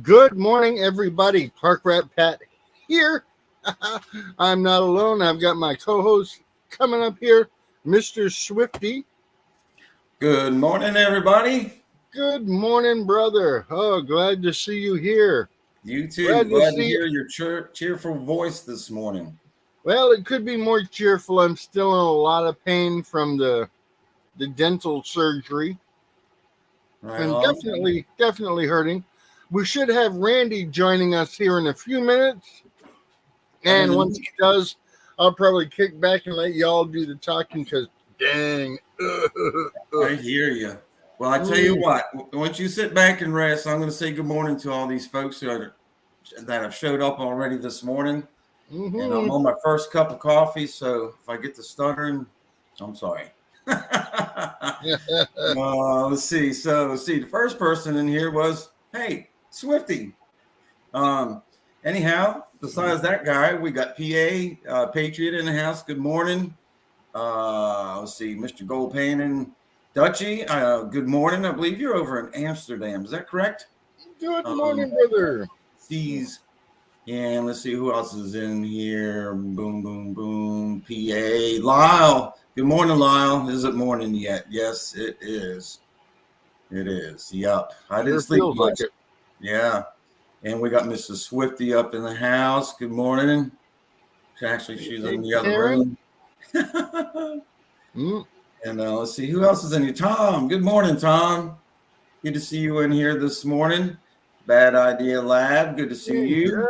Good morning, everybody. Park Rat Pat here. I'm not alone. I've got my co-host coming up here, Mr. Swifty. Good morning, everybody. Good morning, brother. Oh, glad to see you here. You too. Glad to hear your cheerful voice this morning. Well, it could be more cheerful. I'm still in a lot of pain from the dental surgery. Right And on. definitely hurting. We should have Randy joining us here in a few minutes. And once he does, I'll probably kick back and let y'all do the talking because, dang. I hear you. Well, I tell you what, once you sit back and rest, I'm going to say good morning to all these folks that have showed up already this morning. Mm-hmm. And I'm on my first cup of coffee, so if I get to stuttering, I'm sorry. Let's see. The first person in here was, hey, Swifty. Anyhow, besides that guy, we got PA, Patriot in the house. Good morning. Let's see, Mr. Goldpan and Dutchy. Good morning. I believe you're over in Amsterdam. Is that correct? Good morning, brother. And let's see who else is in here. Boom, boom, boom. PA. Lyle. Good morning, Lyle. Is it morning yet? Yes, it is. It is. Yep. I didn't sleep much. Like it. Yeah. And we got Mrs. Swifty up in the house. Good morning. Actually, she's in the other room. And let's see who else is in here. Tom. Good morning, Tom. Good to see you in here this morning. Bad Idea Lab. Good to see you.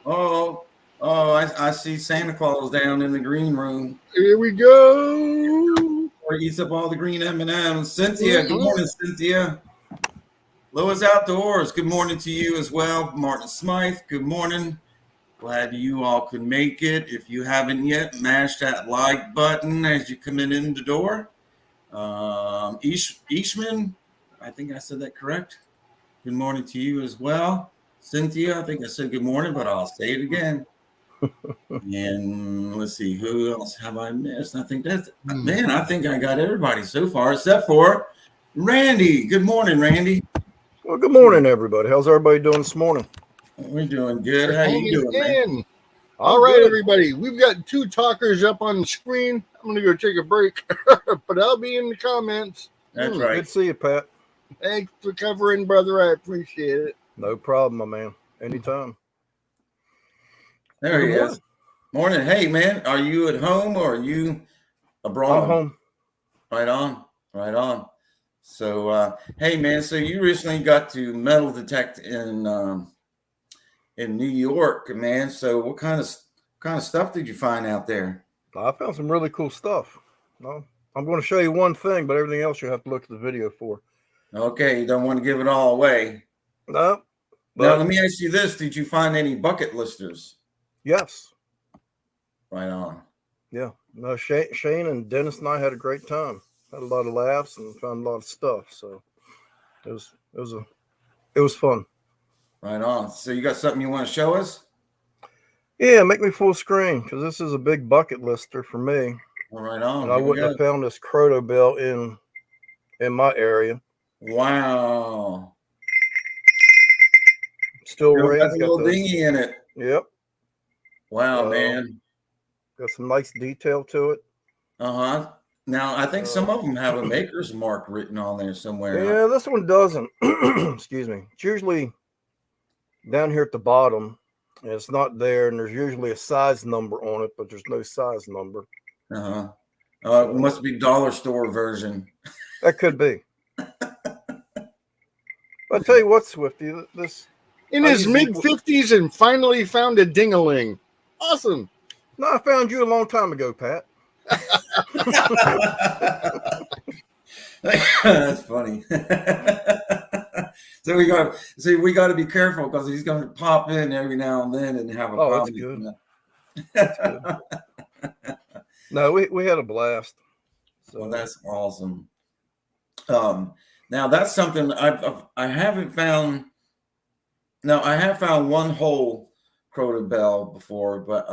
Oh, I see Santa Claus down in the green room. Here we go. Where he eats up all the green M&Ms. Cynthia. Good morning, Cynthia. Lois Outdoors. Good morning to you as well. Martin Smythe. Good morning. Glad you all could make it. If you haven't yet, mash that like button as you come in the door. Ishman, I think I said that correct. Good morning to you as well. Cynthia, I think I said good morning, but I'll say it again. And let's see, who else have I missed? I think I think I got everybody so far, except for Randy. Good morning, Randy. Well, good morning, everybody. How's everybody doing this morning? We're doing good. How you doing, man? All right, everybody. We've got two talkers up on the screen. I'm going to go take a break, but I'll be in the comments. That's right. Good to see you, Pat. Thanks for covering, brother. I appreciate it. No problem, my man. Anytime. There he is. Morning. Hey, man. Are you at home or are you abroad? I'm home. Right on. Right on. So, hey, man. So you recently got to metal detect in New York, man. So what kind of stuff did you find out there? I found some really cool stuff. No, I'm going to show you one thing, but everything else you have to look at the video for. Okay, you don't want to give it all away. No. Now, let me ask you this. Did you find any bucket listers? Yes. Right on. Yeah. No, Shane and Dennis and I had a great time. Had a lot of laughs and found a lot of stuff. So it was fun. Right on. So you got something you want to show us? Yeah, make me full screen because this is a big bucket lister for me. Well, right on. And I wouldn't have found this Croto Bell in my area. Wow. Still got a little dinghy in it. Yep. Wow, man. Got some nice detail to it. Uh-huh. Now, I think some of them have a maker's mark written on there somewhere. Yeah, this one doesn't. Excuse me. It's usually down here at the bottom. And it's not there, and there's usually a size number on it, but there's no size number. Uh-huh. It must be dollar store version. That could be. I'll tell you what, Swifty, this in his mid-50s and finally found a ding-a-ling. Awesome. No, I found you a long time ago, Pat. That's funny. So we got to be careful because he's going to pop in every now and then and have a problem. That's good. No, we had a blast. So. Well, that's awesome. Now that's something I haven't found. Now I have found one whole Croto Bell before, but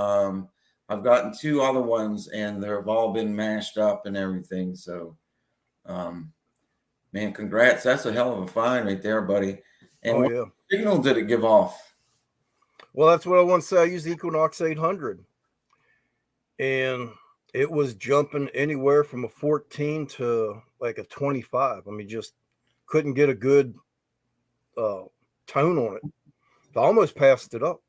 I've gotten two other ones and they've all been mashed up and everything. So, man, congrats! That's a hell of a find right there, buddy. And Oh what yeah. signal did it give off? Well, that's what I want to say. I used the Equinox 800, and it was jumping anywhere from a 14 to like a 25. I mean, just couldn't get a good tone on it. I almost passed it up.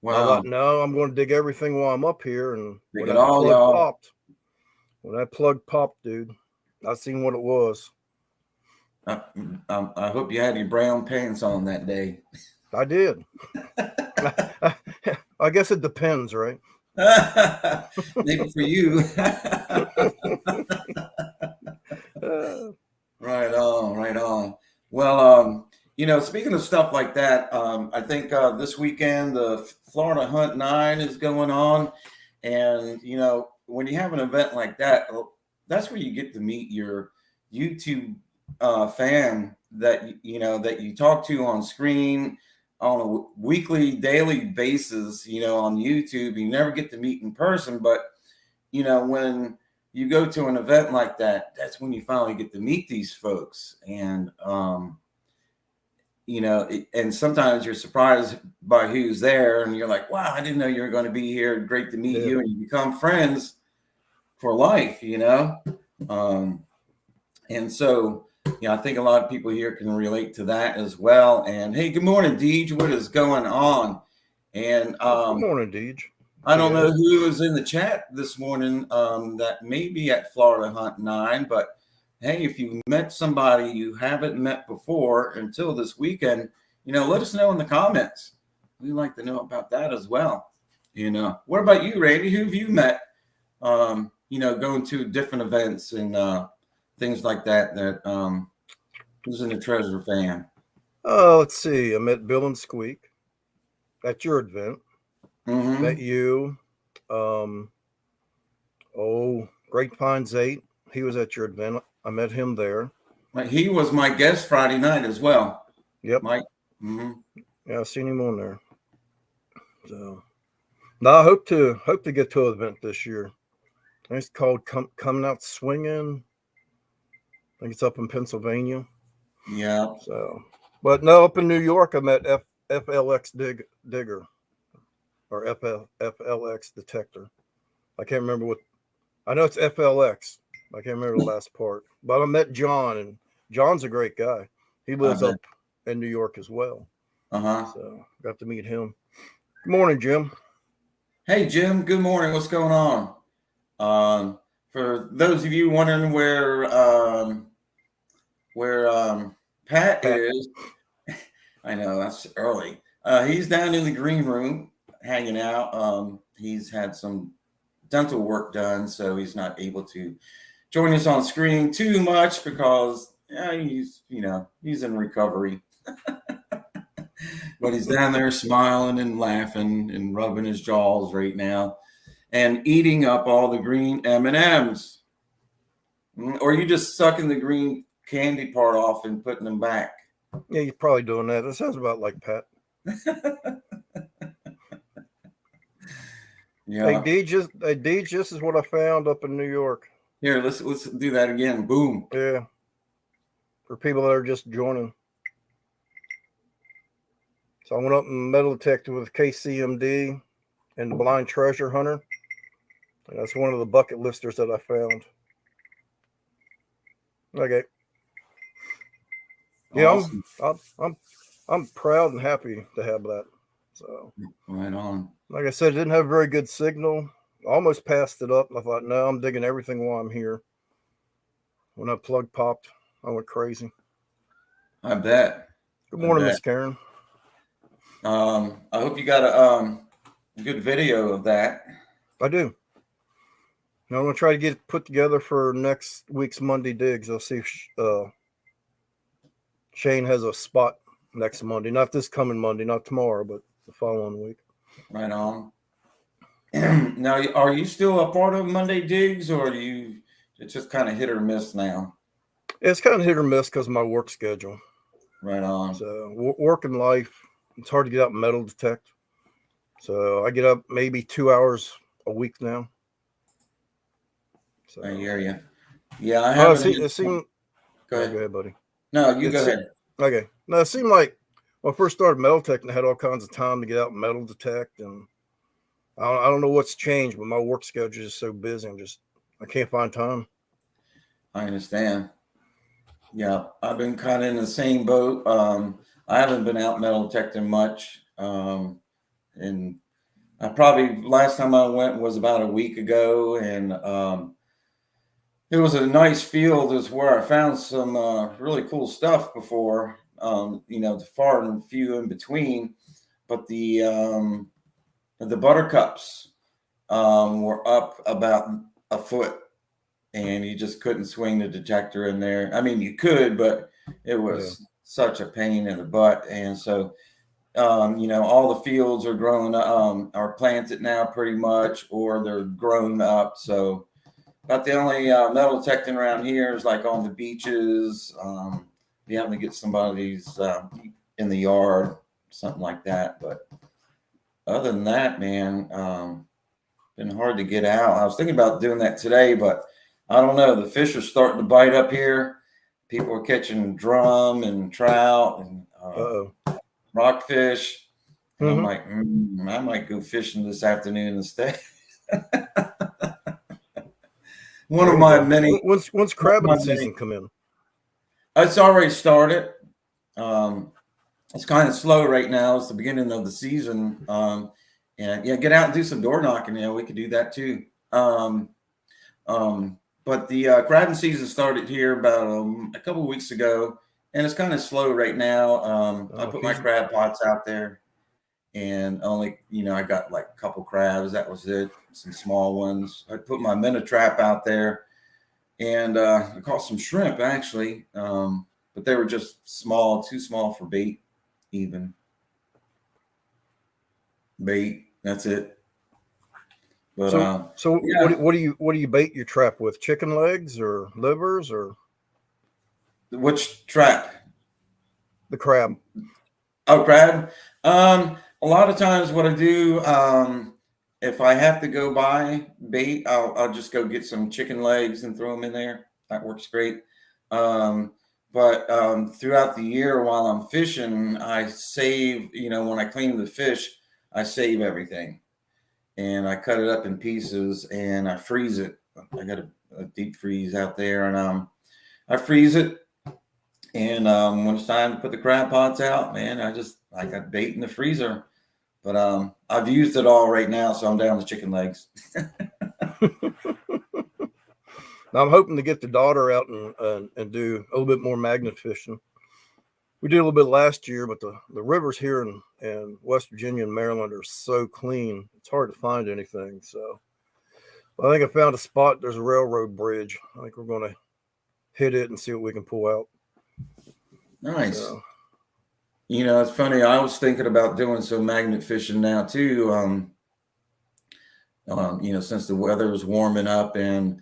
I Wow. thought, no, I'm going to dig everything while I'm up here. And Dig when it that all, plug y'all. popped, dude, I seen what it was. I hope you had your brown pants on that day. I did. I guess it depends, right? Maybe for you. Right on, right on. Well, speaking of stuff like that, I think this weekend the Florida Hunt 9 is going on, and when you have an event like that, that's where you get to meet your YouTube fan that that you talk to on screen on a weekly, daily basis. On YouTube, you never get to meet in person, but when you go to an event like that, that's when you finally get to meet these folks. And, and sometimes you're surprised by who's there and you're like, wow, I didn't know you were going to be here. Great to meet you. And you become friends for life, and so, I think a lot of people here can relate to that as well. And hey, good morning, Deej. What is going on? And good morning, Deej. I don't know who was in the chat this morning that may be at Florida Hunt 9, but hey, if you met somebody you haven't met before until this weekend, let us know in the comments. We'd like to know about that as well. What about you, Randy? Who have you met, going to different events and things like that who's in the Treasure fan? Let's see. I met Bill and Squeak at your event. Mm-hmm. Met you. Great Pines 8. He was at your event. I met him there. He was my guest Friday night as well. Yep. Mike. Mm-hmm. Yeah, I seen him on there. So now I hope to get to an event this year. I think it's called Coming Out Swinging. I think it's up in Pennsylvania. Yeah. So, but no, up in New York, I met FLX Digger. Or FLX detector. I can't remember what. I know it's FLX. I can't remember the last part. But I met John, and John's a great guy. He lives up in New York as well. So got to meet him. Good morning, Jim. Hey, Jim. Good morning. What's going on? For those of you wondering where Pat is, I know that's early. He's down in the green room, hanging out. He's had some dental work done, so he's not able to join us on screen too much because he's in recovery. But he's down there smiling and laughing and rubbing his jaws right now and eating up all the green M&Ms. Or you just sucking the green candy part off and putting them back? Yeah, you're probably doing that. That sounds about like Pat. Yeah. Hey, Deej, this is what I found up in New York. Here, let's do that again. Boom. Yeah. For people that are just joining. So I went up and metal detected with KCMD and the Blind Treasure Hunter. And that's one of the bucket listers that I found. Okay. Yeah, Awesome. I'm proud and happy to have that. So right on. Like I said, it didn't have a very good signal. I almost passed it up. I thought, no, I'm digging everything while I'm here. When that plug popped, I went crazy. I bet. Good morning, Miss Karen. I hope you got a good video of that. I do. Now I'm gonna try to get it put together for next week's Monday digs. I'll see if Shane has a spot next Monday. Not this coming Monday, not tomorrow, but the following week. Right on. Now, are you still a part of Monday Digs, or it's just kind of hit or miss now? It's kind of hit or miss because of my work schedule. Right on. So work and life, it's hard to get out and metal detect. So I get up maybe 2 hours a week now. So I hear you. Yeah, I haven't. Go ahead, buddy. No, you go ahead. Okay. Now, it seemed like when I first started metal detecting, I had all kinds of time to get out and metal detect. And I don't know what's changed, but my work schedule is so busy. I can't find time. I understand. Yeah, I've been kind of in the same boat. I haven't been out metal detecting much. And I probably last time I went was about a week ago. And it was a nice field, is where I found some really cool stuff before, far and few in between. But the buttercups were up about a foot, and you just couldn't swing the detector in there. I mean, you could, but it was such a pain in the butt. And so, all the fields are grown, are planted now pretty much, or they're grown up. So about the only metal detecting around here is like on the beaches. You happen to get somebody's in the yard, something like that. But other than that, man, been hard to get out. I was thinking about doing that today, but I don't know. The fish are starting to bite up here. People are catching drum and trout and rockfish. And I'm like, I might go fishing this afternoon instead. One of my many. When's crabbing season come in? It's already started. It's kind of slow right now. It's the beginning of the season. And yeah, get out and do some door knocking. We could do that too. But the crabbing season started here about a couple of weeks ago, and it's kind of slow right now. I put my crab pots out there, and only, I got like a couple crabs. That was it. Some small ones. I put my minnow trap out there, and I caught some shrimp actually, but they were just small, too small for bait, even. Bait. That's it. But yeah. What do you bait your trap with? Chicken legs or livers or which trap? The crab. Oh, crab. A lot of times what I do, if I have to go buy bait, I'll just go get some chicken legs and throw them in there. That works great. But throughout the year while I'm fishing, I save, when I clean the fish, I save everything. And I cut it up in pieces and I freeze it. I got a deep freeze out there, and I freeze it. And when it's time to put the crab pots out, man, I got bait in the freezer. But I've used it all right now, so I'm down to chicken legs. Now I'm hoping to get the daughter out and do a little bit more magnet fishing. We did a little bit last year, but the rivers here in West Virginia and Maryland are so clean. It's hard to find anything. So I think I found a spot. There's a railroad bridge. I think we're going to hit it and see what we can pull out. Nice. So, it's funny. I was thinking about doing some magnet fishing now too. Since the weather was warming up, and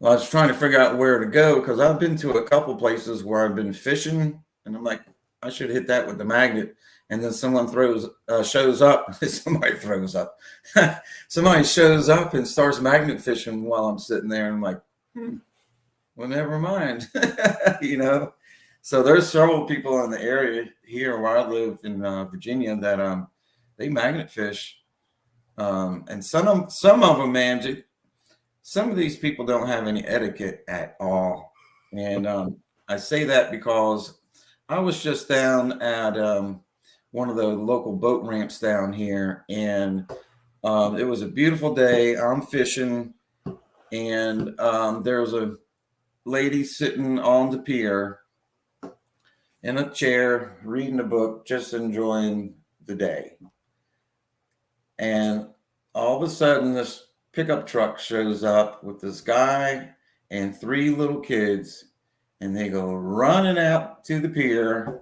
I was trying to figure out where to go, because I've been to a couple places where I've been fishing, and I'm like, I should hit that with the magnet. And then someone shows up. Somebody throws up. Somebody shows up and starts magnet fishing while I'm sitting there. And I'm like, well, never mind. So there's several people in the area here where I live in Virginia that they magnet fish. And some of them, man, some of these people don't have any etiquette at all. And I say that because I was just down at one of the local boat ramps down here, and it was a beautiful day. I'm fishing, and there was a lady sitting on the pier in a chair reading a book, just enjoying the day. And all of a sudden, this pickup truck shows up with this guy and 3 little kids, and they go running out to the pier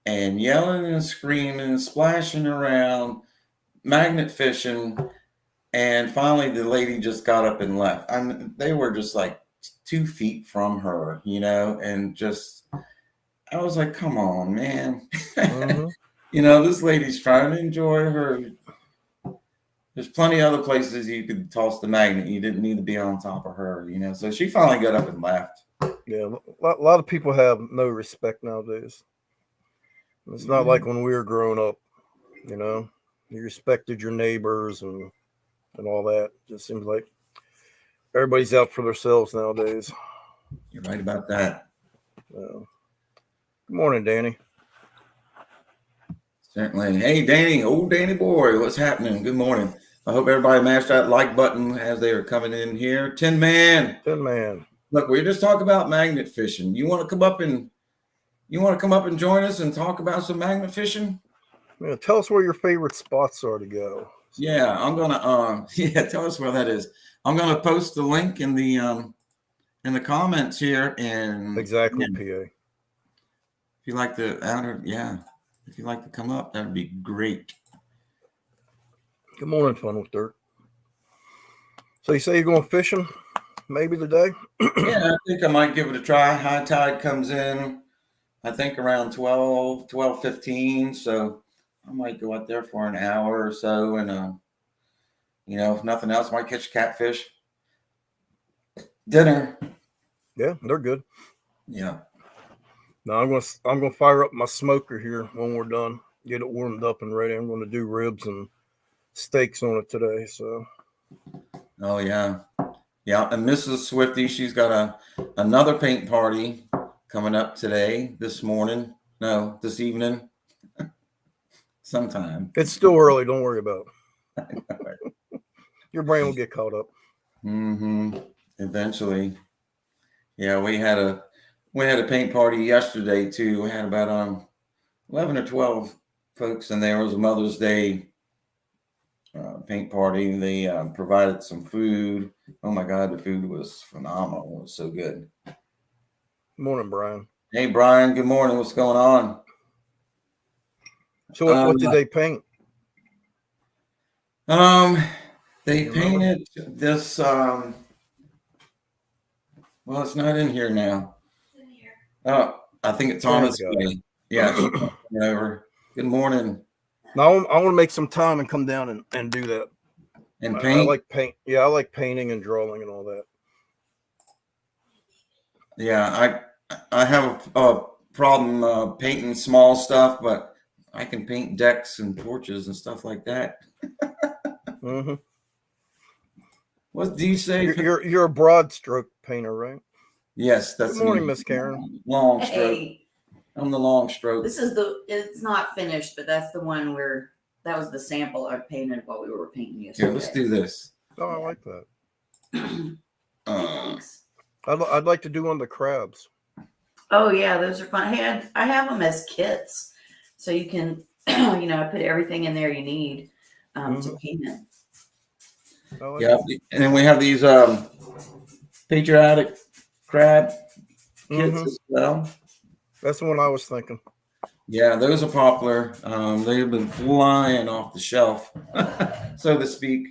and yelling and screaming, splashing around, magnet fishing. And finally, the lady just got up and left. I mean, they were just like 2 feet from her, and just, I was like, come on, man. Mm-hmm. This lady's trying to enjoy her. There's plenty of other places you could toss the magnet. You didn't need to be on top of her, So she finally got up and left. Yeah, a lot of people have no respect nowadays. It's not like when we were growing up, you know, you respected your neighbors and all that. Just seems like everybody's out for themselves nowadays. You're right about that. Good morning, Danny. Certainly. Hey, Danny, old Danny boy, what's happening? Good morning. I hope everybody mashed that like button as they are coming in here. Tin Man. Look, we're just talking about magnet fishing. You want to come up and join us and talk about some magnet fishing? Yeah, tell us where your favorite spots are to go. Yeah, I'm gonna tell us where that is. I'm gonna post the link in the comments here. And exactly, yeah, PA. If you like the outer, if you like to come up, that'd be great. Good morning, Fun with Dirt. So you say you're going fishing maybe today? Yeah, I think I might give it a try. High tide comes in, I think around 12:15. So I might go out there for an hour or so, and if nothing else, might catch catfish. Dinner. Yeah, they're good. Yeah. Now I'm gonna fire up my smoker here when we're done. Get it warmed up and ready. I'm gonna do ribs and steaks on it today. So. Oh yeah. Yeah, and Mrs. Swifty, she's got another paint party coming up this evening, sometime. It's still early. Don't worry about it. Your brain will get caught up. Mm-hmm. Eventually. Yeah, we had a paint party yesterday too. We had about 11 or 12 folks, and there was a Mother's Day paint party. They provided some food. Oh my God, the food was phenomenal. It was so good. Morning, Brian. Hey, Brian. Good morning. What's going on? So what did they paint? They painted this. Well, it's not in here now. It's in here. Oh, I think it's on its way. Yeah. Over. Good morning. Now I want to make some time and come down and do that. And paint. I like paint. Yeah, I like painting and drawing and all that. Yeah, I have a problem painting small stuff, but I can paint decks and porches and stuff like that. Mm-hmm. What do you say? You're a broad stroke painter, right? Yes, that's. Good morning, Miss Karen. Long stroke. I'm the long stroke. This is it's not finished, but that's the one where that was the sample I painted while we were painting yesterday. Yeah, let's do this. Oh, I like that. Thanks. I'd like to do one of the crabs. Oh yeah, those are fun. Hey, I have them as kits, so you can, I put everything in there you need to paint it. Like that. And then we have these patriotic crab kits as well. That's the one I was thinking. Yeah, those are popular. They've been flying off the shelf, so to speak.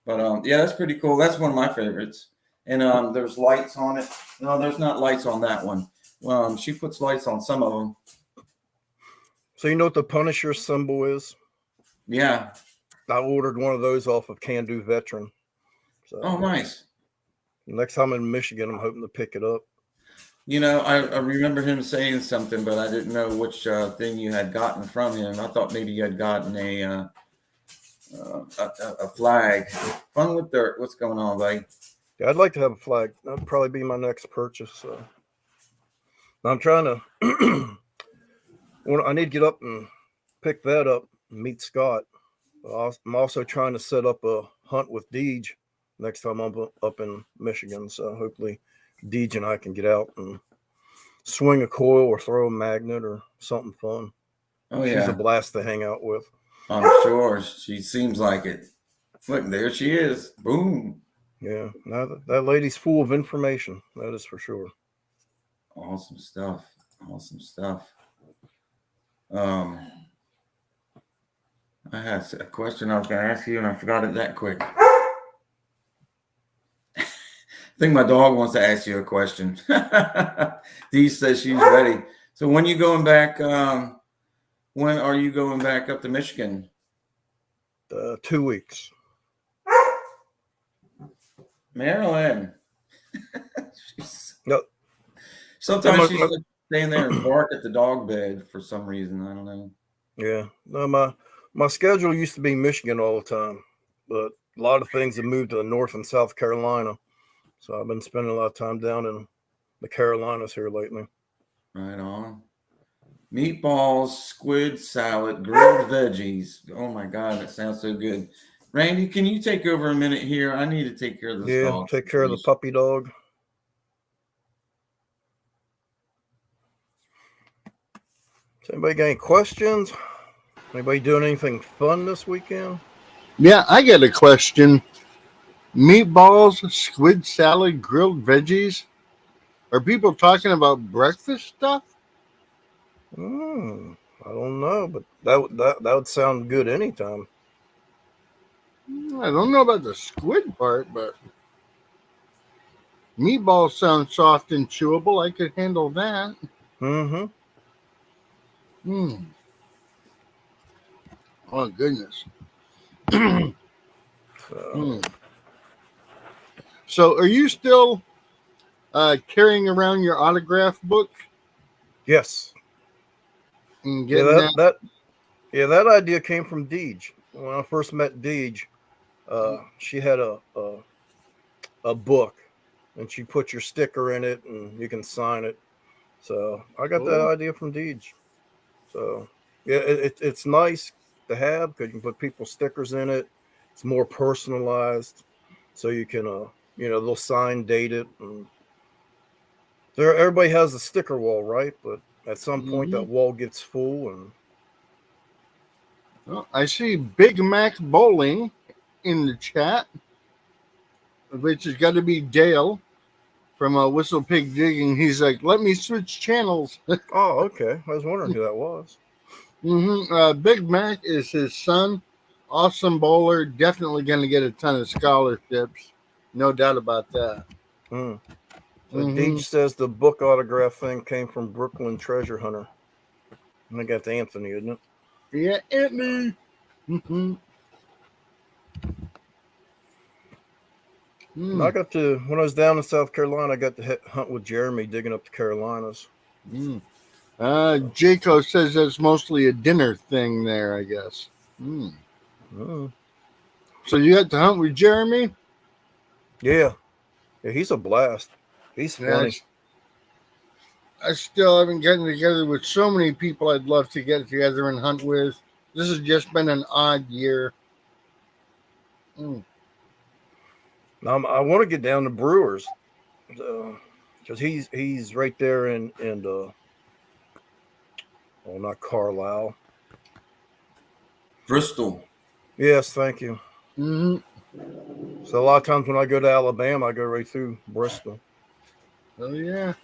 But yeah, that's pretty cool. That's one of my favorites. And there's lights on it. No, there's not lights on that one. She puts lights on some of them. So you know what the Punisher symbol is? Yeah. I ordered one of those off of Can Do Veteran. So, oh, nice. Next time in Michigan, I'm hoping to pick it up. I remember him saying something, but I didn't know which thing you had gotten from him. I thought maybe you had gotten a flag. Fun with Dirt. What's going on, buddy? Yeah, I'd like to have a flag. That'd probably be my next purchase. So I'm trying to. I need to get up and pick that up and meet Scott. I'm also trying to set up a hunt with Deej next time I'm up in Michigan. So hopefully Deej and I can get out and swing a coil or throw a magnet or something fun. Oh, yeah. She's a blast to hang out with. I'm sure. She seems like it. Look, there she is. Boom. Yeah. Now that lady's full of information. That is for sure. Awesome stuff. Awesome stuff. I had a question I was going to ask you, and I forgot it that quick. I think my dog wants to ask you a question. Dee says she's ready. So when are you going back? When are you going back up to Michigan? 2 weeks. Marilyn. No. Sometimes stay in there and bark at the dog bed for some reason. I don't know. Yeah. No, my schedule used to be Michigan all the time, but a lot of things have moved to North and South Carolina. So I've been spending a lot of time down in the Carolinas here lately. Right on. Meatballs, squid salad, grilled veggies. Oh my God, that sounds so good. Randy, can you take over a minute here? I need to take care of this Yeah, dog. take care of the puppy dog. Does anybody got any questions? Anybody doing anything fun this weekend? Yeah, I got a question. Meatballs, squid salad, grilled veggies. Are people talking about breakfast stuff? I don't know, but that would sound good anytime. I don't know about the squid part, but meatballs sound soft and chewable. I could handle that. Mm-hmm. Oh, goodness. So, are you still carrying around your autograph book? Yes. And Yeah, getting that idea came from Deej. When I first met Deej, she had a book, and she put your sticker in it, and you can sign it. So I got that idea from Deej. So yeah, it's nice to have because you can put people's stickers in it. It's more personalized, so you can they'll sign, date it, and everybody has a sticker wall, right? But at some point that wall gets full, and I see Big Mac Bowling in the chat, which has got to be Dale from Whistle Pig Digging. He's like, let me switch channels. oh, okay. I was wondering who that was. Big Mac is his son. Awesome bowler. Definitely going to get a ton of scholarships. No doubt about that. So Deej says the book autograph thing came from Brooklyn Treasure Hunter. I think that's Anthony, isn't it? Yeah, Anthony. I got to, when I was down in South Carolina, I got to hunt with Jeremy digging up the Carolinas. Jaco says that's mostly a dinner thing there, I guess. So you had to hunt with Jeremy? Yeah, he's a blast. He's funny. I still haven't gotten together with so many people I'd love to get together and hunt with. This has just been an odd year. I want to get down to Brewers because he's right there in not Carlisle, Bristol. Yes, thank you. So a lot of times when I go to Alabama, I go right through Bristol. Oh yeah.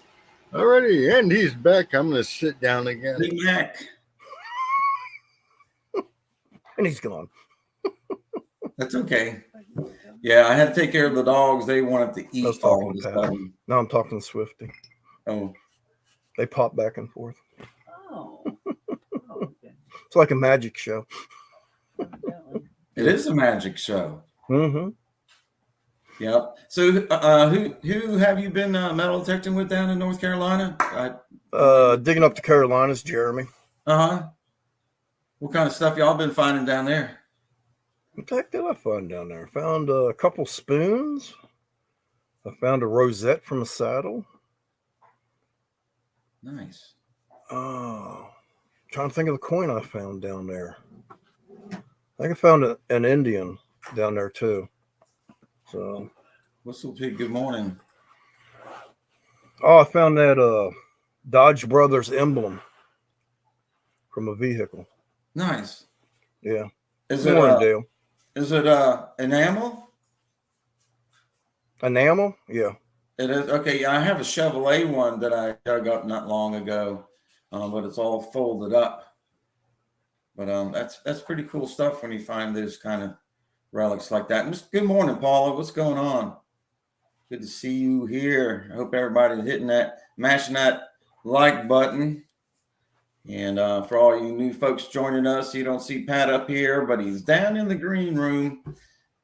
Alrighty, and he's back. I'm gonna sit down again. Big Mac. And he's gone. That's okay. Yeah, I had to take care of the dogs. They wanted to eat all of a sudden. Now I'm talking to Swifty. Oh. They pop back and forth. Oh. It's like a magic show. It is a magic show. Yep. So who have you been metal detecting with down in North Carolina? Digging up the Carolinas, Jeremy. What kind of stuff y'all been finding down there? What the heck did I find down there? I found a couple spoons. I found a rosette from a saddle. Nice. Trying to think of the coin I found down there. I think I found an Indian down there too. So, Whistle Pig, good morning. Oh, I found that Dodge Brothers emblem from a vehicle. Nice. Yeah. Is Dale. Is it enamel? Enamel? Yeah. It is. Okay, yeah, I have a Chevrolet one that I dug up not long ago, but it's all folded up. But that's pretty cool stuff when you find those kind of relics like that. And good morning, Paula. What's going on? Good to see you here. I hope everybody's mashing that like button. And for all you new folks joining us, you don't see Pat up here, but he's down in the green room.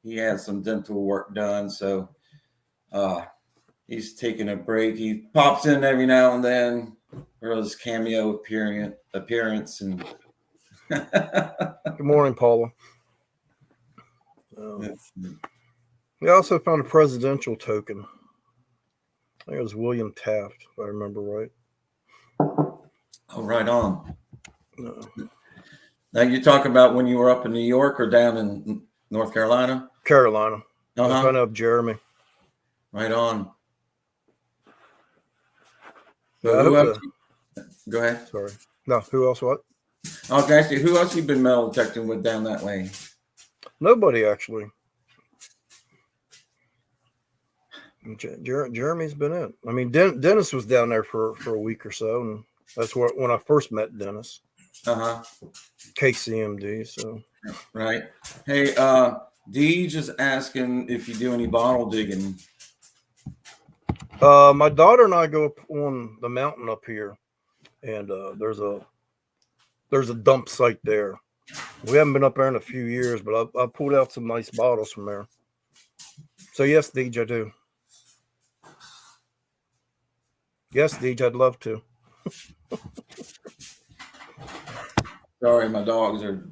He had some dental work done, so he's taking a break. He pops in every now and then, Earl's cameo appearance and Good morning, Paula. We also found a presidential token. I think it was William Taft, if I remember right. Oh, right on. No. Now you're talking about when you were up in New York or down in North Carolina? Carolina. Uh-huh. I found out Jeremy. Right on. Yeah, So who else? Go ahead. Sorry. No, who else? What? I was going to ask you, who else you been metal detecting with down that way? Nobody, actually. Jeremy's been in. I mean, Dennis was down there for a week or so, and that's when I first met Dennis. Uh-huh. KCMD. So right. Hey, Deej is asking if you do any bottle digging. my daughter and I go up on the mountain up here, and there's a dump site there. We haven't been up there in a few years, but I pulled out some nice bottles from there. So yes, Deej, I do. Yes, Deej, I'd love to. Sorry, my dogs are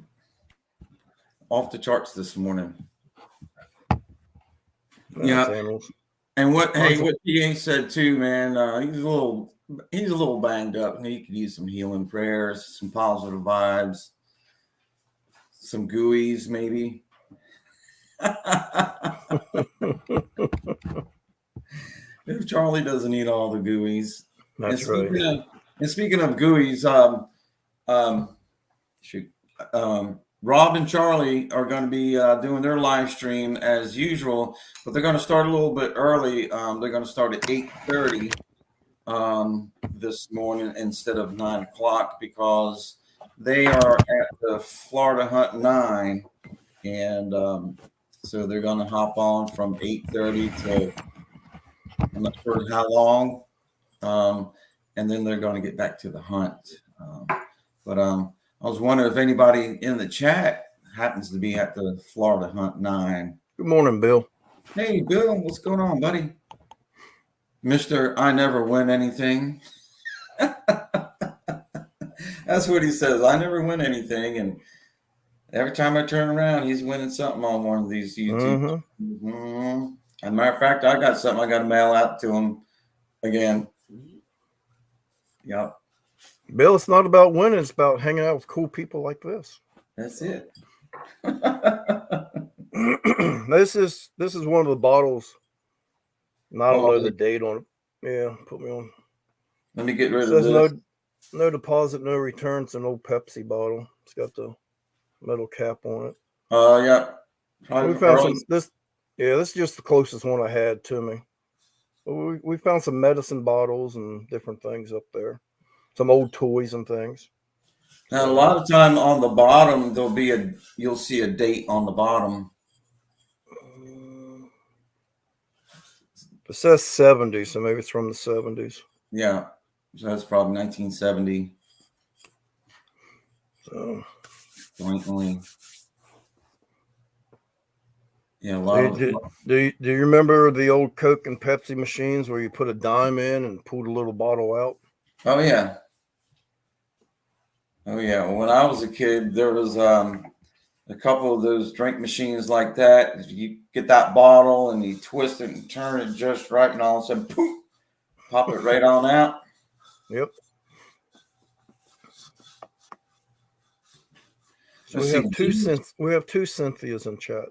off the charts this morning. Yeah. Animals. And what PA said too, man, he's a little banged up and he could use some healing prayers, some positive vibes, some gooeys maybe. If Charlie doesn't eat all the gooeys. That's right. Speaking of gooeys, Rob and Charlie are going to be doing their live stream as usual, but they're going to start a little bit early. They're going to start at 8:30 this morning instead of 9 o'clock because they are at the Florida Hunt 9, and so they're going to hop on from 8:30 to I'm not sure how long, and then they're going to get back to the hunt. But I was wondering if anybody in the chat happens to be at the Florida Hunt 9. Good morning, Bill. Hey, Bill, what's going on, buddy? Mr. I never win anything. That's what he says. I never win anything. And every time I turn around, he's winning something on one of these YouTube. Mm-hmm. As a matter of fact, I got something I got to mail out to him again. Yep. Bill, it's not about winning. It's about hanging out with cool people like this. That's it. This is one of the bottles. And I don't know the date on it. Yeah, put me on. Let me get rid of this. No deposit, no return. It's an old Pepsi bottle. It's got the metal cap on it. Yeah. We found this is just the closest one I had to me. We found some medicine bottles and different things up there. Some old toys and things. Now, a lot of time on the bottom, you'll see a date on the bottom. It says 70, so maybe it's from the 70s. Yeah, so that's probably 1970. So, jointly. Yeah, a lot do you remember the old Coke and Pepsi machines where you put a dime in and pulled a little bottle out? Oh yeah. When I was a kid, there was a couple of those drink machines like that. You get that bottle and you twist it and turn it just right, and all of a sudden, poof, pop it right on out. Yep. So we have two Cynthias in chat.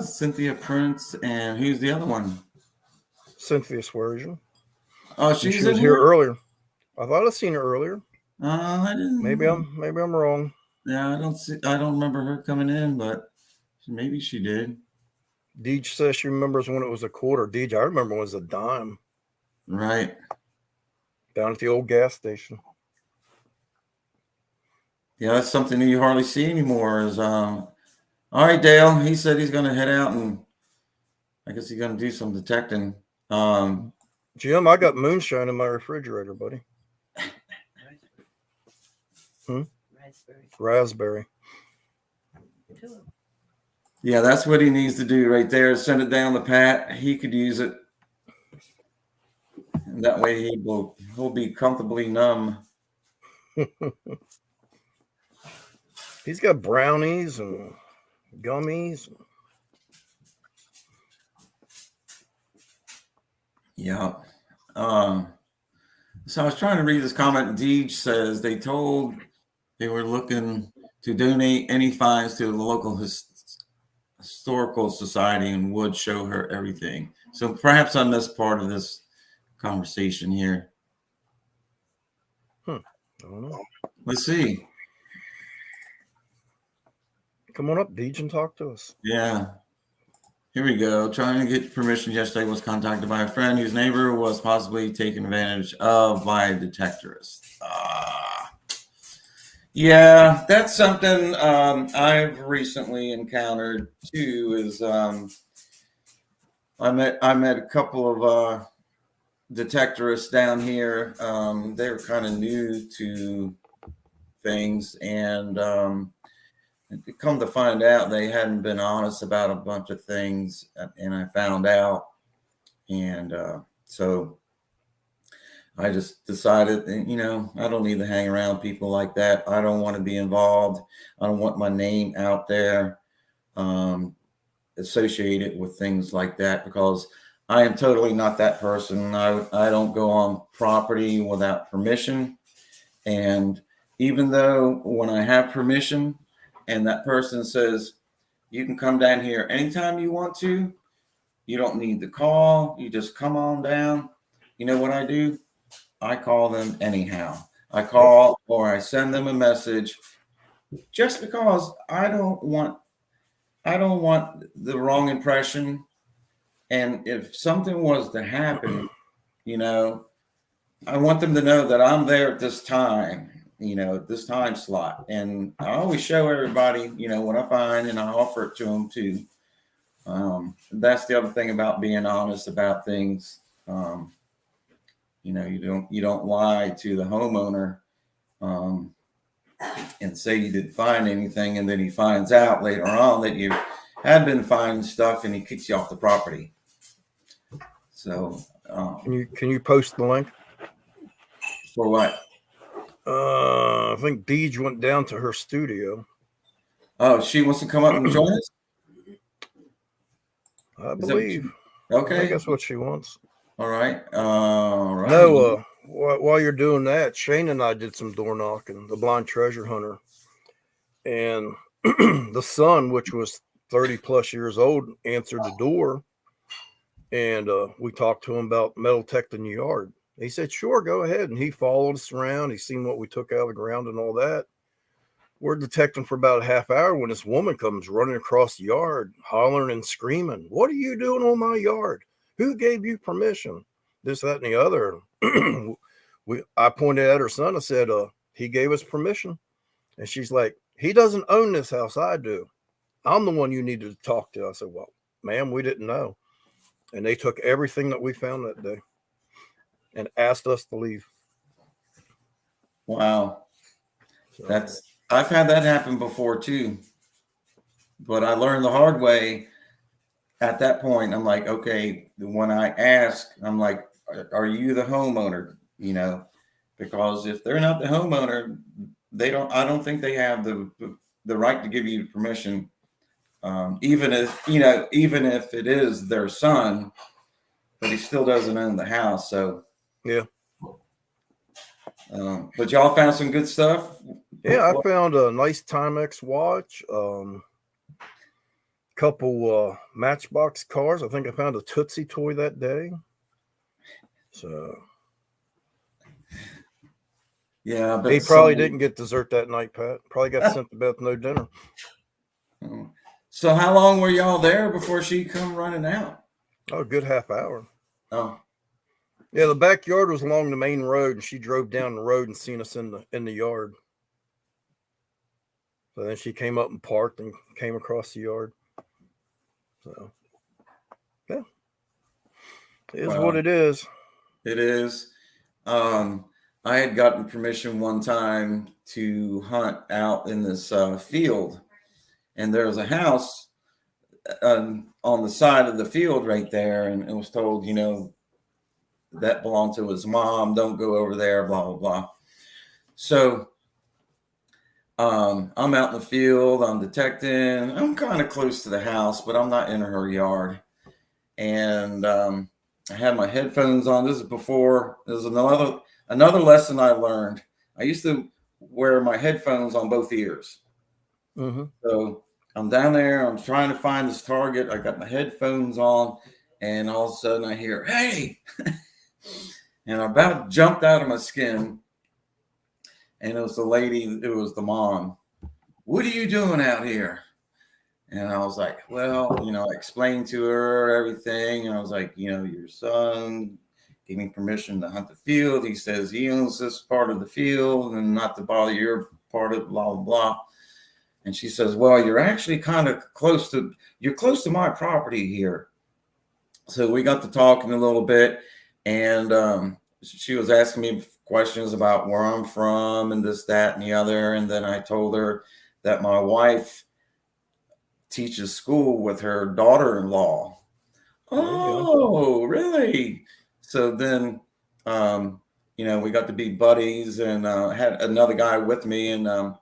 Cynthia Prince, and who's the other one? Cynthia Swearsion. Oh, she was here earlier. I thought I'd seen her earlier. I didn't. Maybe I'm wrong. Yeah, I don't remember her coming in, but maybe she did. Deej says she remembers when it was a quarter. Deej, I remember when it was a dime. Right. Down at the old gas station. Yeah, that's something that you hardly see anymore. Is all right, Dale. He said he's going to head out, and I guess he's going to do some detecting. Jim, I got moonshine in my refrigerator, buddy. Raspberry. Yeah, that's what he needs to do right there. Send it down to Pat. He could use it. That way he'll be comfortably numb. He's got brownies and gummies. Yeah. So I was trying to read this comment. Deej says they were looking to donate any fines to the local historical society and would show her everything. So perhaps I missed part of this conversation here. I don't know. Let's see. Come on up, Deej, and talk to us. Yeah. Here we go. Trying to get permission yesterday, was contacted by a friend whose neighbor was possibly taken advantage of by a detectorist. Yeah, that's something I've recently encountered too. Is I met a couple of detectorists down here. They were kind of new to things, and come to find out they hadn't been honest about a bunch of things, and I found out, and so I just decided, I don't need to hang around people like that. I don't want to be involved. I don't want my name out there associated with things like that, because I am totally not that person. I don't go on property without permission. And even though when I have permission and that person says, you can come down here anytime you want to, you don't need to call, you just come on down. You know what I do? I call them anyhow. I call or I send them a message, just because I don't want the wrong impression. And if something was to happen, I want them to know that I'm there at this time, at this time slot. And I always show everybody, what I find, and I offer it to them too. That's the other thing about being honest about things. You don't lie to the homeowner and say you didn't find anything, and then he finds out later on that you had been finding stuff, and he kicks you off the property. So can you post the link for what? I think Deej went down to her studio. Oh, she wants to come up and join us? I believe. Okay. I guess what she wants. All right. All right. No, while you're doing that, Shane and I did some door knocking, the blind treasure hunter. And the son, which was 30 plus years old, answered the door. And we talked to him about metal detecting the yard. He said, sure, go ahead. And he followed us around. He's seen what we took out of the ground and all that. We're detecting for about a half hour when this woman comes running across the yard, hollering and screaming, what are you doing on my yard? Who gave you permission? This, that, and the other. I pointed at her son. I said, he gave us permission. And she's like, he doesn't own this house. I do. I'm the one you needed to talk to. I said, well, ma'am, we didn't know. And they took everything that we found that day and asked us to leave. Wow. I've had that happen before too. But I learned the hard way at that point. I'm like, okay, when I ask, I'm like, are you the homeowner? Because if they're not the homeowner, I don't think they have the right to give you permission. Even if it is their son, but he still doesn't own the house. So yeah. But y'all found some good stuff. Yeah, I found a nice Timex watch, couple Matchbox cars. I think I found a Tootsie toy that day. So yeah, but he probably didn't get dessert that night, Pat. Probably got sent to bed with no dinner. So how long were y'all there before she come running out? Oh, a good half hour. Oh. Yeah, the backyard was along the main road, and she drove down the road and seen us in the yard. So then she came up and parked and came across the yard. So, yeah. It is what it is. It is. I had gotten permission one time to hunt out in this field, and there was a house on the side of the field right there, and it was told, that belonged to his mom. Don't go over there, blah, blah, blah. So I'm out in the field, I'm detecting, I'm kind of close to the house, but I'm not in her yard. And I had my headphones on. This is another lesson I learned. I used to wear my headphones on both ears. Mm-hmm. So I'm down there, I'm trying to find this target. I got my headphones on, and all of a sudden I hear, hey, and I about jumped out of my skin. And it was the lady, it was the mom. What are you doing out here? And I was like, well, I explained to her everything. And I was like, your son gave me permission to hunt the field. He says he owns this part of the field and not to bother your part of blah, blah, blah. And she says, well, you're actually kind of close to my property here. So we got to talking a little bit, and she was asking me questions about where I'm from and this, that, and the other. And then I told her that my wife teaches school with her daughter-in-law. Oh, really? So then, we got to be buddies, and had another guy with me, and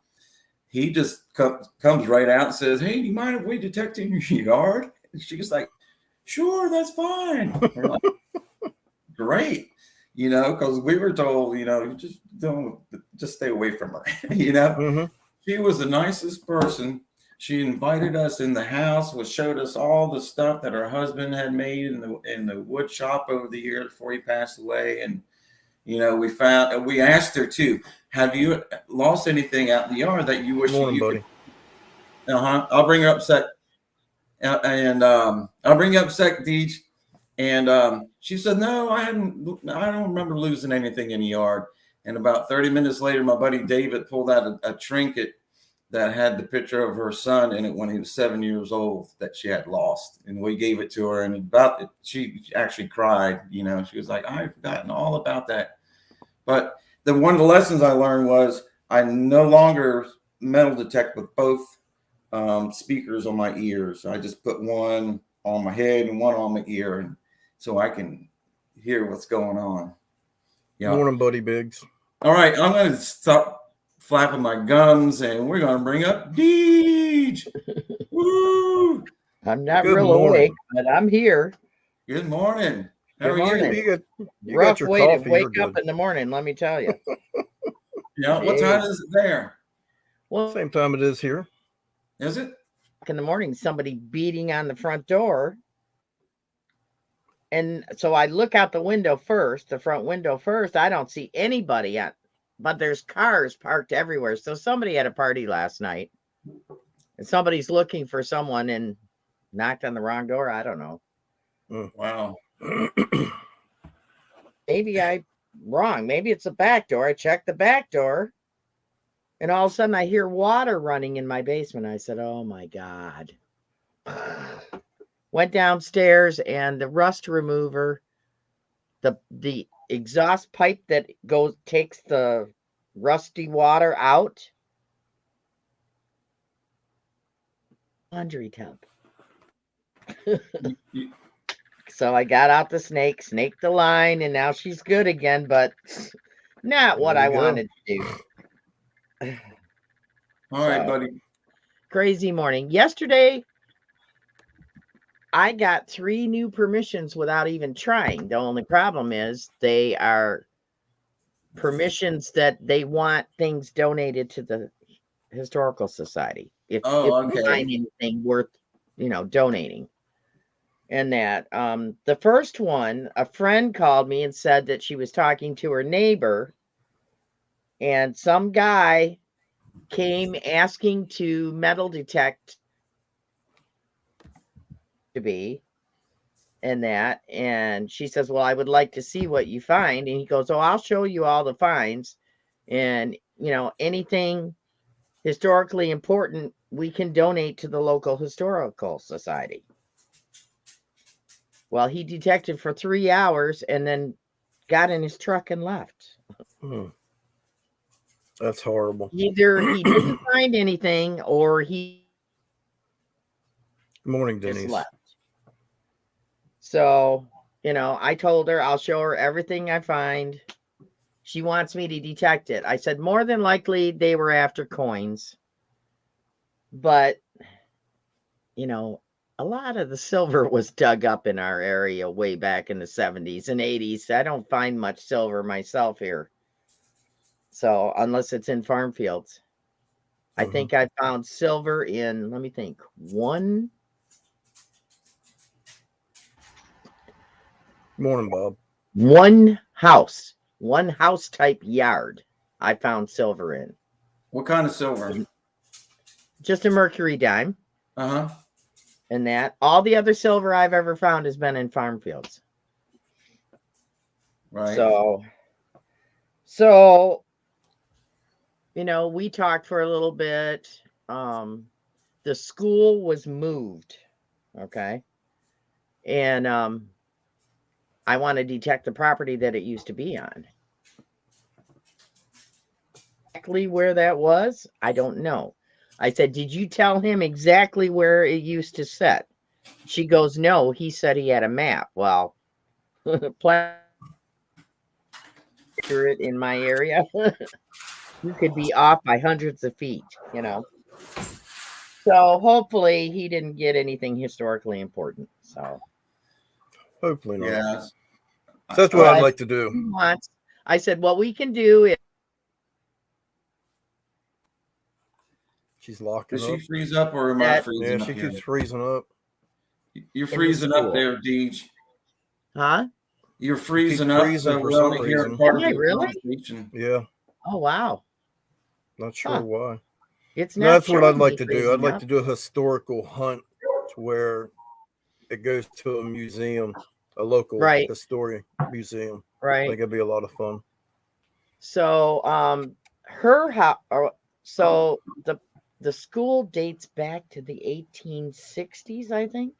he just comes right out and says, hey, do you mind if we detect in your yard? And she's like, sure, that's fine. We're like, great. Because we were told, just stay away from her. Mm-hmm. She was the nicest person. She invited us in the house, showed us all the stuff that her husband had made in the wood shop over the years before he passed away. And, we asked her too, have you lost anything out in the yard that you wish Morning, you buddy. could? I'll bring her up sec. And I'll bring you up sec, Deej. And she said, no, I don't remember losing anything in the yard. And about 30 minutes later, my buddy David pulled out a trinket that had the picture of her son in it when he was 7 years old that she had lost. And we gave it to her, and she actually cried. She was like, I've forgotten all about that. But one of the lessons I learned was I no longer metal detect with both speakers on my ears. I just put one on my head and one on my ear, and so I can hear what's going on. Yeah. Morning, buddy Biggs. All right, I'm going to stop flapping my gums, and we're going to bring up Deej. Woo! I'm not Good real morning. awake, but I'm here. Good morning. How Good are morning. you? You Rough got your way coffee. to wake You're up good. in the morning, let me tell you. Yeah. What time is it there? Well, Same time it is here. Is it? in the morning, somebody beating on the front door. And so I look out the window first, the front window first. I don't see anybody yet, but there's cars parked everywhere. So somebody had a party last night, and somebody's looking for someone and knocked on the wrong door. I don't know. Wow. Maybe I'm wrong. Maybe it's a back door. I checked the back door, and all of a sudden I hear water running in my basement. I said, oh my God. Went downstairs, and the rust remover, the exhaust pipe that takes the rusty water out, laundry tub. So I got out the snaked the line, and now she's good again, but not what I wanted to do. All right, buddy. Crazy morning. Yesterday, I got 3 new permissions without even trying. The only problem is they are permissions that they want things donated to the Historical Society. If you find anything worth, donating. And that the first one, a friend called me and said that she was talking to her neighbor, and some guy came asking to metal detect to be and that, and she says, well, I would like to see what you find. And he goes, oh, I'll show you all the finds, and anything historically important we can donate to the local Historical Society. Well, he detected for 3 hours and then got in his truck and left. That's horrible. Either he didn't find anything, or he Good morning, just Denise. left. So you know, I told her I'll show her everything I find. She wants me to detect it. I said more than likely they were after coins. But, you know, a lot of the silver was dug up in our area way back in the 70s and 80s. I don't find much silver myself here. So, unless it's in farm fields. I think I found silver in, let me think, Morning, Bob. one house type yard I found silver in. What kind of silver? Just a mercury dime. Uh-huh. And that all the other silver I've ever found has been in farm fields. Right. So you know, we talked for a little bit. The school was moved. Okay. And I want to detect the property that it used to be on. Exactly where that was, I don't know. I said, did you tell him exactly where it used to sit? She goes, no, he said he had a map. Well, accurate in my area. You could be off by hundreds of feet, you know. So hopefully he didn't get anything historically important. So Hopefully not. Yeah. So that's what I'd like to do. I said, what we can do is. She's locking Did up. she freeze up or am I freezing up? Yeah, she keeps freezing up. You're freezing up there, Deej. Huh? You're freezing up, so for we're some only hearing reason. part of Am I your really? conversation. Yeah. Oh, wow. Not sure why. It's No, not. that's what I'd like to do. freezing I'd like up. to do a historical hunt where it goes to a museum, a local historian museum. I Right. think it'd be a lot of fun. So, her house. So the school dates back to the 1860s, I think.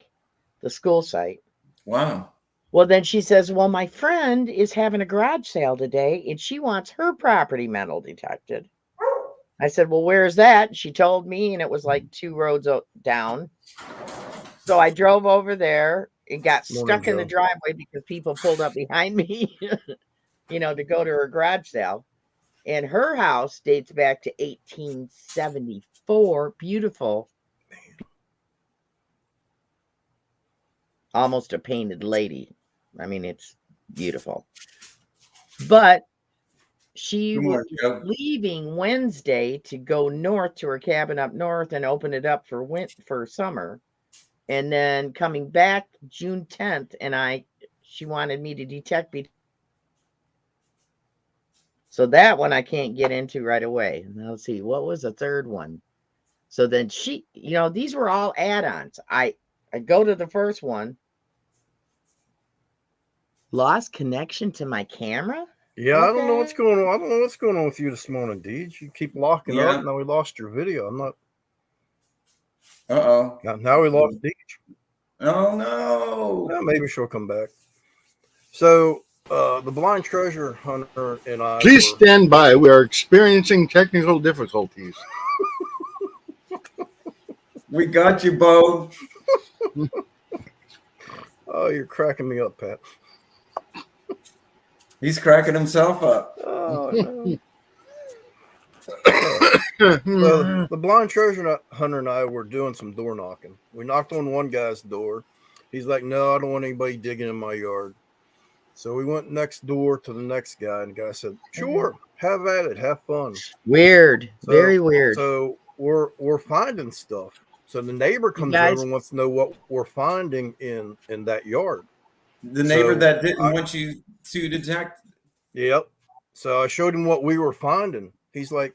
The school site. Wow. Well, then she says, well, my friend is having a garage sale today and she wants her property metal detected. I said, well, where's that? She told me, and it was like 2 roads down. So I drove over there and got stuck in the driveway because people pulled up behind me, you know, to go to her garage sale. And her house dates back to 1874. Beautiful. Almost a painted lady. I mean, it's beautiful. But she was leaving Wednesday to go north to her cabin up north and open it up for summer. And then coming back June 10th, and she wanted me to detect. So that one I can't get into right away. Now let's see, what was the third one? So then she, you know, these were all add-ons. I go to the first one. Lost connection to my camera? Yeah, okay. I don't know what's going on. I don't know what's going on with you this morning, Deej. You keep locking up. Now we lost your video. I'm not. Uh-oh. Now we lost Deej. Oh, no. Yeah, maybe she'll come back. So the blind treasure hunter and I. Please stand by. We are experiencing technical difficulties. We got you, Bo. Oh, you're cracking me up, Pat. He's cracking himself up. Oh, no. So the blind treasure hunter and I were doing some door knocking. We knocked on one guy's door. He's like, no, I don't want anybody digging in my yard. So we went next door to the next guy, and the guy said, sure, have at it, have fun. Weird. Very weird. So we're finding stuff. So the neighbor comes over and wants to know what we're finding in that yard. The neighbor that didn't want you to detect? Yep. So I showed him what we were finding. He's like,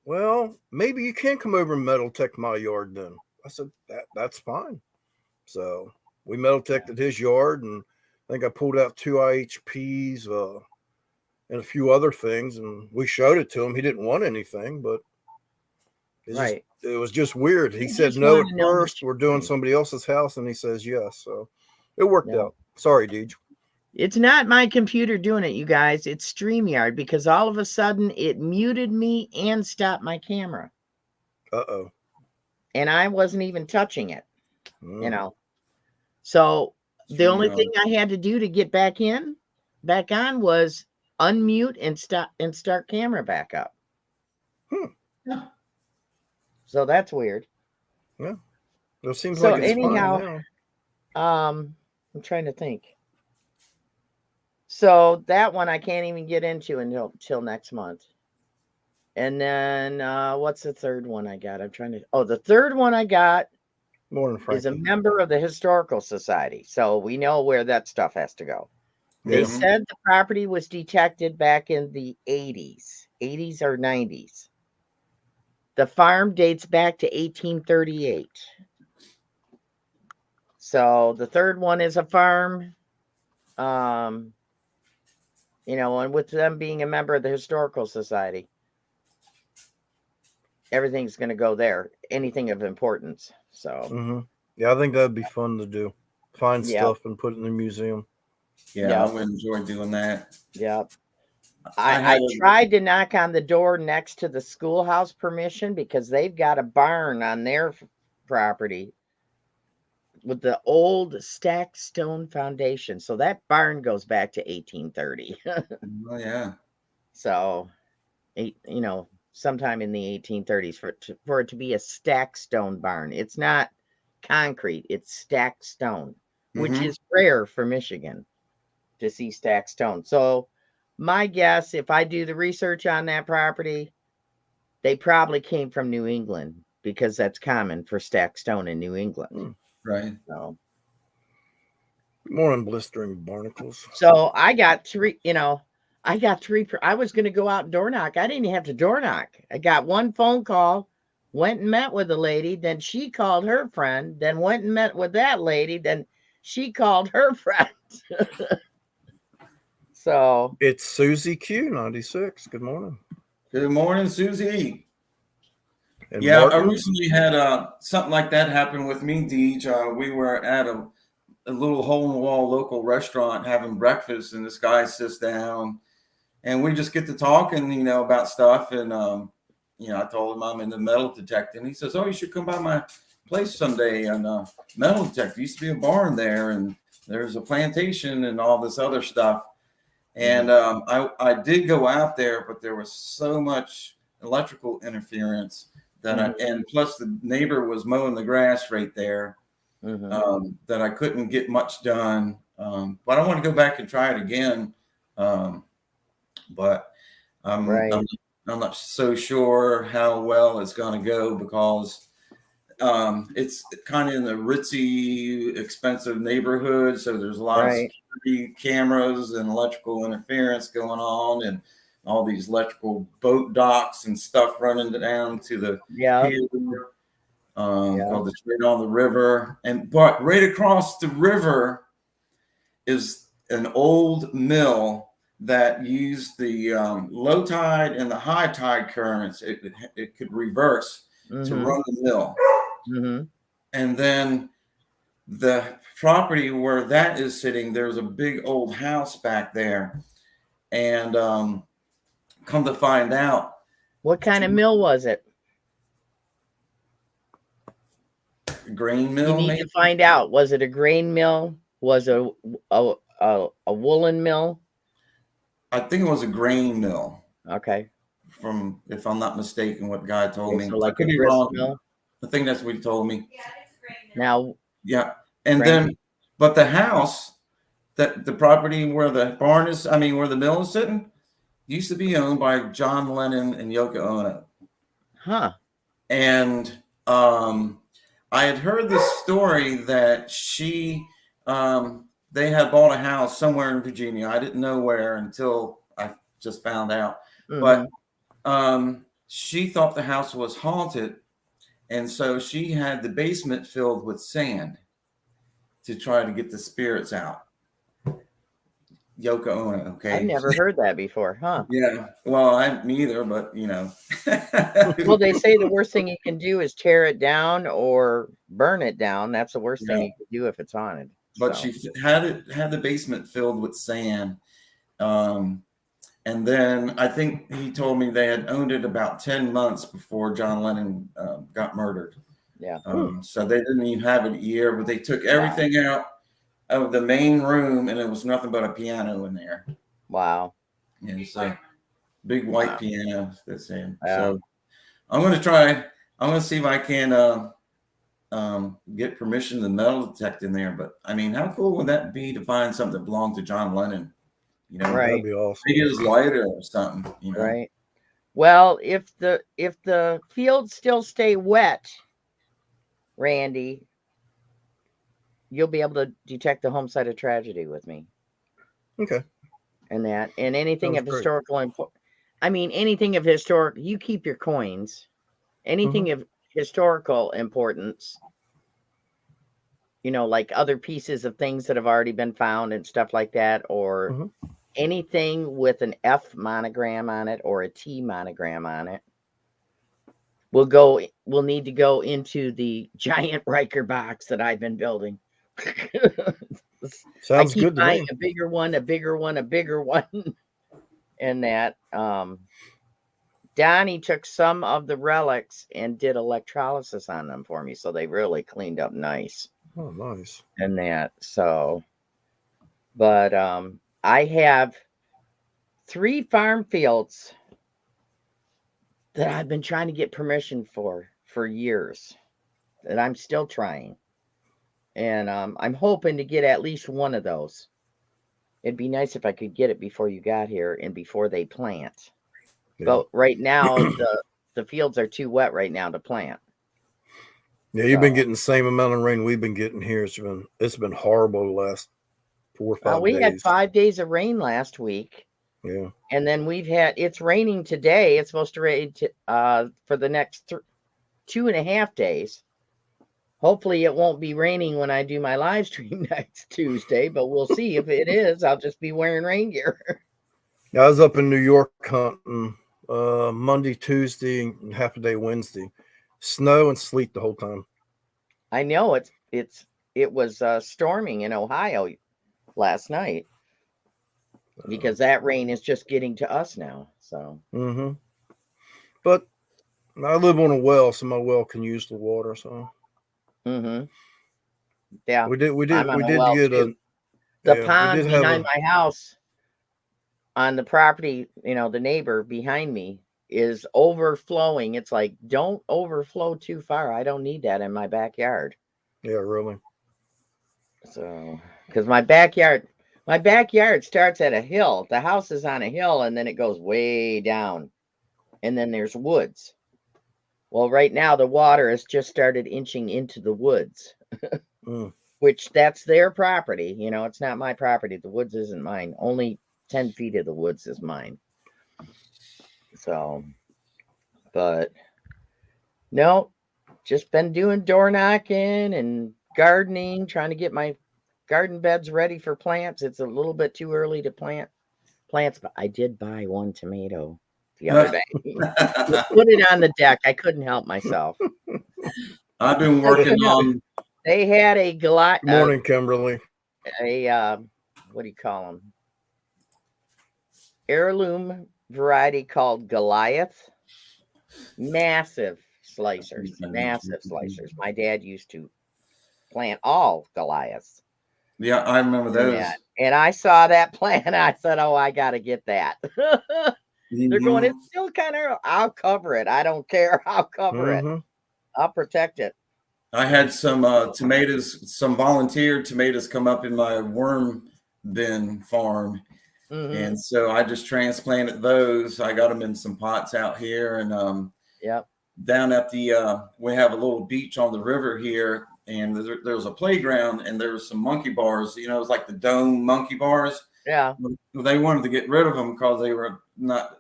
well, maybe you can come over and metal detect my yard then. I said, that's fine. So we metal detected his yard, and I think I pulled out 2 IHPs and a few other things, and we showed it to him. He didn't want anything, but it was just weird. He said no at first. We're doing somebody else's house, and he says yes. So it worked out. Sorry, Deej. It's not my computer doing it, you guys. It's StreamYard, because all of a sudden it muted me and stopped my camera. Uh-oh. And I wasn't even touching it, you know. So The only thing I had to do to get back on was unmute and start camera back up. Yeah. So that's weird. Yeah. It seems So like it's anyhow, fine now. I'm trying to think. So that one I can't even get into until next month. And then what's the third one I got? The third one I got Morning, is a Frankie. member of the Historical Society. So we know where that stuff has to go. They Yeah. said the property was detected back in the 80s or 90s. The farm dates back to 1838. So the third one is a farm. And with them being a member of the Historical Society, everything's going to go there. Anything of importance. So, Yeah, I think that'd be fun to do. Find Yeah. stuff and put it in the museum. Yeah, Yeah. I would enjoy doing that. yeah. I I tried to knock on the door next to the schoolhouse permission because they've got a barn on their property with the old stacked stone foundation. So that barn goes back to 1830. Oh, yeah. So, sometime in the 1830s for it to be a stacked stone barn. It's not concrete, it's stacked stone, which Mhm. is rare for Michigan to see stacked stone. So my guess, if I do the research on that property, they probably came from New England because that's common for stacked stone in New England. Right. So Morning, blistering barnacles. So I got three. I was going to go out and door knock. I didn't have to door knock. I got one phone call, went and met with a lady. Then she called her friend, then went and met with that lady. Then she called her friend. So It's Susie Q96. Good morning. Good morning, Susie. And Yeah, I Martin? recently had something like that happen with me, Deej. We were at a little hole-in-the-wall local restaurant having breakfast, and this guy sits down, and we just get to talking, about stuff. And I told him I'm into metal detecting. He says, "Oh, you should come by my place someday." And metal detector used to be a barn there, and there's a plantation and all this other stuff. And I did go out there, but there was so much electrical interference that and plus the neighbor was mowing the grass right there. That I couldn't get much done. But I want to go back and try it again. But I'm not so sure how well it's going to go because it's kind of in the ritzy, expensive neighborhood. So there's a lot of security cameras and electrical interference going on, and all these electrical boat docks and stuff running down to the pier. Called the Straight on the River. But right across the river is an old mill that used the low tide and the high tide currents. It could reverse to run the mill. And then the property where that is sitting, there's a big old house back there. And come to find out. What kind of mill was it? Grain mill. You need to find out. Was it a grain mill? Was it a woolen mill? I think it was a grain mill. Okay. From, if I'm not mistaken, what the guy told me. So like I could a be wrong. mill? I think that's what he told me. Yeah, it's a grain mill. Now. Yeah, and then, but the house, that the property where the barn is, where the mill is sitting, used to be owned by John Lennon and Yoko Ono. Huh. And I had heard this story that they had bought a house somewhere in Virginia. I didn't know where until I just found out. But she thought the house was haunted. And so she had the basement filled with sand to try to get the spirits out. Yoko Ono, okay? I've never heard that before, huh? Yeah. Well, me either, but Well, they say the worst thing you can do is tear it down or burn it down. That's the worst thing you can do if it's haunted. But she had the basement filled with sand. And then I think he told me they had owned it about 10 months before John Lennon got murdered. Yeah. So they didn't even have it a year, but they took everything out, of the main room, and it was nothing but a piano in there. Wow. And so big white Wow. piano that's in. Yeah. So I'm going to try. I'm going to see if I can get permission to metal detect in there. But I mean, how cool would that be to find something that belonged to John Lennon? You know, Right. That'd be awesome. maybe his lighter or something. You know, Right. Well, if the fields still stay wet, Randy, you'll be able to detect the home site of tragedy with me. Okay. And anything Sounds of great. historical anything of historic, you keep your coins. Anything of historical importance, like other pieces of things that have already been found and stuff like that, or anything with an F monogram on it or a T monogram on it, we'll need to go into the giant Riker box that I've been building. Sounds I keep good to buying me. a bigger one, a bigger one, a bigger one. And that Donnie took some of the relics and did electrolysis on them for me, so they really cleaned up nice. Oh, nice. And that, so, but I have 3 farm fields that I've been trying to get permission for years, that I'm still trying. And I'm hoping to get at least one of those. It'd be nice if I could get it before you got here and before they plant. Yeah. But right now, the fields are too wet right now to plant. Yeah, you've been getting the same amount of rain we've been getting here. It's been horrible the last 4 or 5 we days. had 5 days of rain last week. Yeah. And then it's raining today. It's supposed to rain for the next 2.5 days. Hopefully it won't be raining when I do my live stream next Tuesday, but we'll see. If it is, I'll just be wearing rain gear. I was up in New York hunting Monday, Tuesday, and half a day Wednesday. Snow and sleet the whole time. I know it was storming in Ohio last night, because that rain is just getting to us now. So. But I live on a well, so my well can use the water. So. Yeah. We did I'm on get too. The pond behind my house, on the property, the neighbor behind me, is overflowing. It's like, don't overflow too far. I don't need that in my backyard. Yeah, really. So, because my backyard starts at a hill. The house is on a hill, and then it goes way down, and then there's woods. Well, right now the water has just started inching into the woods, which that's their property. It's not my property. The woods isn't mine. Only 10 feet of the woods is mine. So, but no, just been doing door knocking and gardening, trying to get my garden beds ready for plants. It's a little bit too early to plant plants, but I did buy 1 tomato the other day. Put it on the deck. I couldn't help myself. I've been working on. They had a Good morning, Kimberly. What do you call them? Heirloom variety called Goliath. Massive slicers. My dad used to plant all Goliaths. Yeah, I remember those. And I saw that plant. I said, "Oh, I got to get that." They're going, it's still kind of, I'll cover it. I don't care. I'll cover it. I'll protect it. I had some tomatoes, some volunteer tomatoes come up in my worm bin farm. And so I just transplanted those. I got them in some pots out here. And down at we have a little beach on the river here. And there was a playground, and there was some monkey bars. It was like the dome monkey bars. Yeah. They wanted to get rid of them because they were not,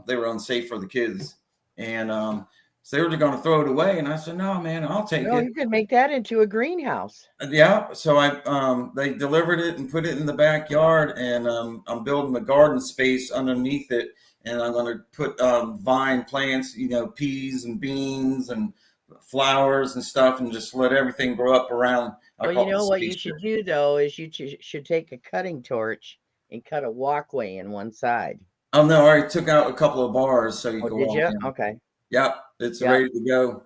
they were unsafe for the kids. And so they were going to throw it away. And I said, no, man, I'll take it. You could make that into a greenhouse. Yeah. So they delivered it and put it in the backyard, and I'm building a garden space underneath it. And I'm going to put vine plants, peas and beans and flowers and stuff, and just let everything grow up around. Well, what you should do, though, is you should take a cutting torch and cut a walkway in one side. Oh, no, I already took out a couple of bars so you can walk in. Okay. Yep, it's ready to go.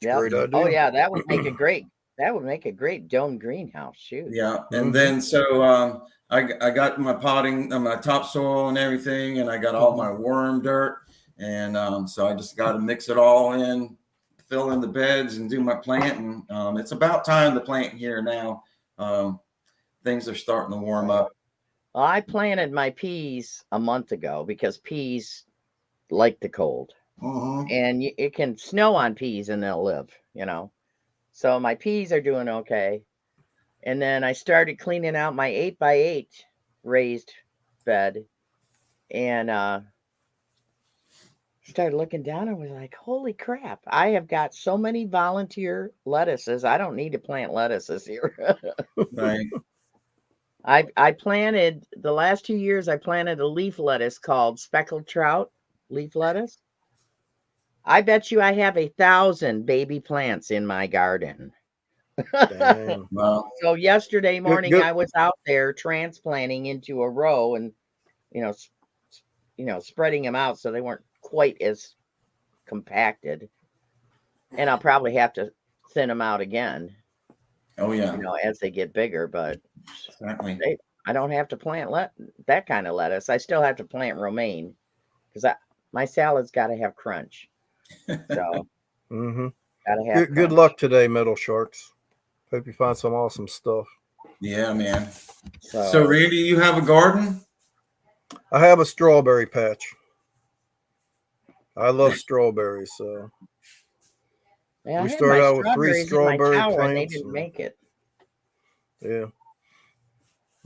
Yeah. Great idea. Oh, yeah, that would make it great. That would make a great dome greenhouse. Shoot. Yeah, and then so I got my potting, my topsoil and everything, and I got all my worm dirt, and so I just got to mix it all in, fill in the beds, and do my planting. It's about time to plant here now. Things are starting to warm up. Well, I planted my peas a month ago because peas like the cold, and it can snow on peas and they'll live. So my peas are doing okay. And then I started cleaning out my 8x8 raised bed, and started looking down and was like, holy crap, I have got so many volunteer lettuces. I don't need to plant lettuces here. Right. I planted the last 2 years, I planted a leaf lettuce called speckled trout leaf lettuce. I bet you I have 1,000 baby plants in my garden. Damn. Wow. So yesterday morning, good. I was out there transplanting into a row and, spreading them out so they weren't quite as compacted. And I'll probably have to thin them out again. Oh yeah. As they get bigger. But Exactly. I don't have to plant that kind of lettuce. I still have to plant romaine because my salad's got to have crunch. So gotta have good luck today, Metal Sharks. Hope you find some awesome stuff. Yeah, man. So Randy, you have a garden? I have a strawberry patch. I love strawberries, so yeah, we started out with 3 strawberry plants. plants. And they didn't make it. Yeah.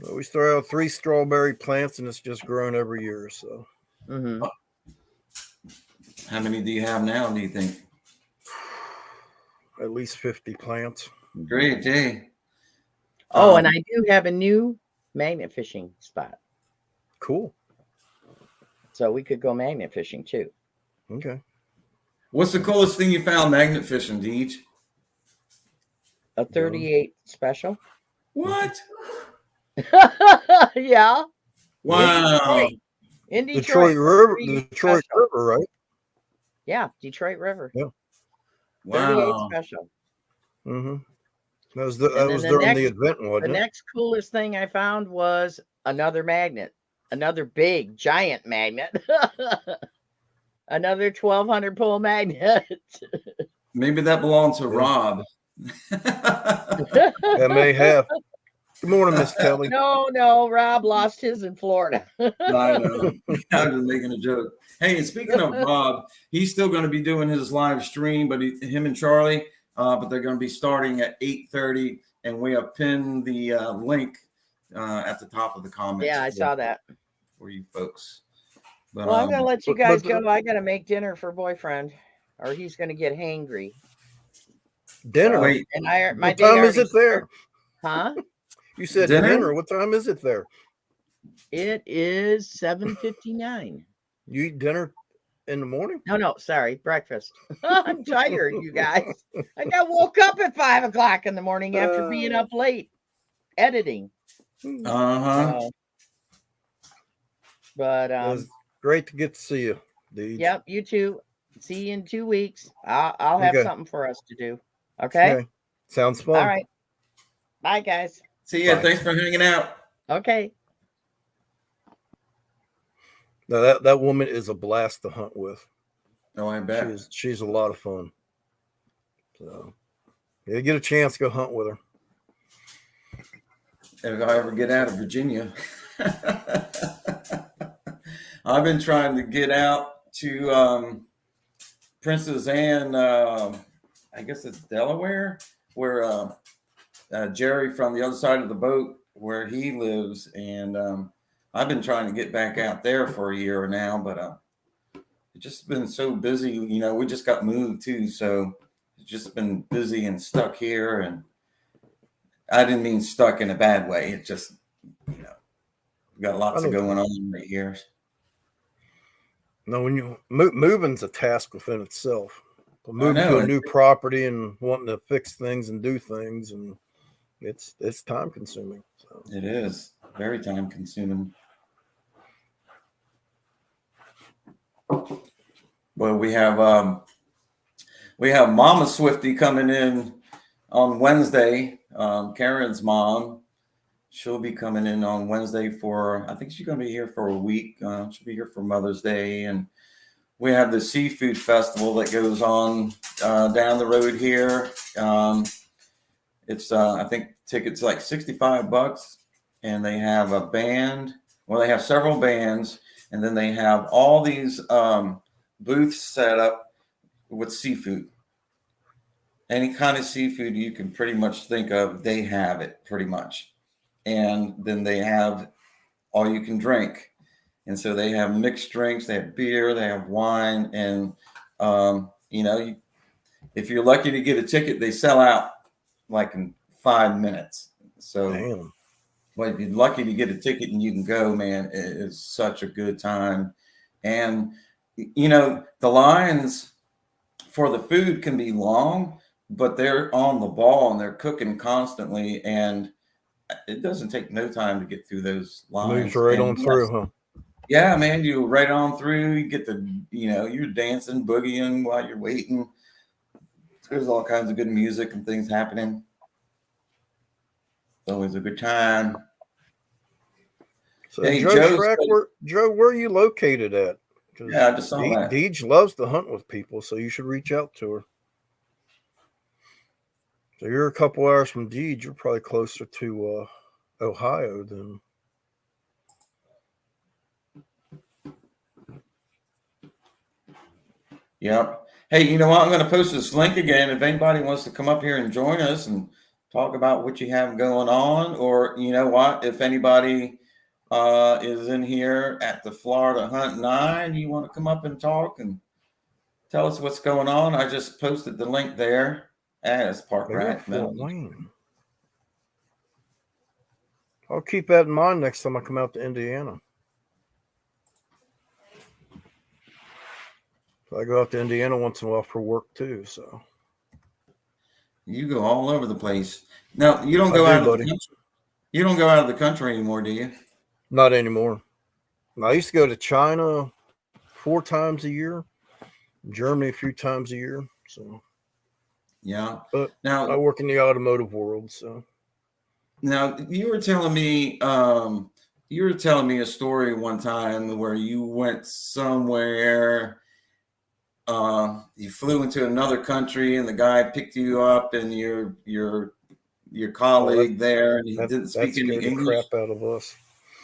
Well, we started out with 3 strawberry plants, and it's just grown every year. So, How many do you have now, do you think? at least 50 plants. Great day. Oh, and I do have a new magnet fishing spot. Cool. So we could go magnet fishing too. Okay. What's the coolest thing you found magnet fishing, Deej? A 38 special. What? Yeah. Wow. In Detroit River, right? Yeah, Detroit River. Yeah. 38 Wow. special. That was during the event, wasn't The it? next coolest thing I found was another magnet, another big giant magnet, another 1,200 pull magnet. Maybe that belonged to Rob. That may have. Good morning, Miss Kelly. No, Rob lost his in Florida. I know. I'm just making a joke. Hey, and speaking of Rob, he's still going to be doing his live stream, but him and Charlie, but they're going to be starting at 8:30, and we have pinned the link at the top of the comments. Yeah, I saw that. For you folks. But, Well, I'm going to let you guys go. I got to make dinner for boyfriend, or he's going to get hangry. Dinner? Wait. And what time is it there? Huh? You said dinner? What time is it there? It is 7:59. You eat dinner in the morning? No, sorry, breakfast. I'm tired, you guys. I woke up at 5 o'clock in the morning after being up late editing. But it was great to get to see you, Deej. Yep, you too. See you in 2 weeks. I'll have something for us to do. Okay? Sounds fun. All right. Bye, guys. See ya. Thanks for hanging out. Okay. Now that woman is a blast to hunt with. Oh, I bet. She's a lot of fun. So, yeah, get a chance, go hunt with her. If I ever get out of Virginia. I've been trying to get out to Princess Anne, I guess it's Delaware, where Jerry from the other side of the boat, where he lives. And I've been trying to get back out there for a year now, but it's just been so busy. We just got moved too. So it's just been busy and stuck here. And I didn't mean stuck in a bad way. It's just, we've got lots of going on right here. No, when you moving's a task within itself. But moving to a new property and wanting to fix things and do things, and it's time consuming. So. It is very time consuming. Well, we have Mama Swifty coming in on Wednesday. Karen's mom, she'll be coming in on Wednesday for, I think she's going to be here for a week. She'll be here for Mother's Day. And we have the seafood festival that goes on down the road here. It's, I think tickets like $65, and they have a band. Well, they have several bands, and then they have all these booths set up with seafood. Any kind of seafood you can pretty much think of, they have it pretty much. And then they have all you can drink. And so they have mixed drinks, they have beer, they have wine. And, if you're lucky to get a ticket, they sell out like in 5 minutes. So, Damn. But if you're lucky to get a ticket and you can go, man, it is such a good time. And, the lines for the food can be long, but they're on the ball and they're cooking constantly. And it doesn't take no time to get through those lines. Moves right on through, huh? Yeah, man, you right on through. You get you're dancing, boogieing while you're waiting. There's all kinds of good music and things happening. It's always a good time. So, Hey, Joe Shrek, where are you located at? Yeah, I just saw that. Deej loves to hunt with people, so you should reach out to her. So you're a couple hours from Deej. You're probably closer to Ohio than. Yep. Hey, you know what? I'm going to post this link again. If anybody wants to come up here and join us and talk about what you have going on, or you know what, if anybody is in here at the Florida Hunt 9, you want to come up and talk and tell us what's going on, I just posted the link there as Park Rat Mountain. I'll keep that in mind next time I come out to Indiana. I go out to Indiana once in a while for work too, so you go all over the place. Now you don't go out of the country. You don't go out of the country anymore, do you? Not anymore. I used to go to China 4 times a year, Germany a few times a year. So yeah. But now I work in the automotive world, so now you were telling me a story one time where you went somewhere. You flew into another country and the guy picked you up, and your colleague there, and he didn't speak any English. Crap out of us.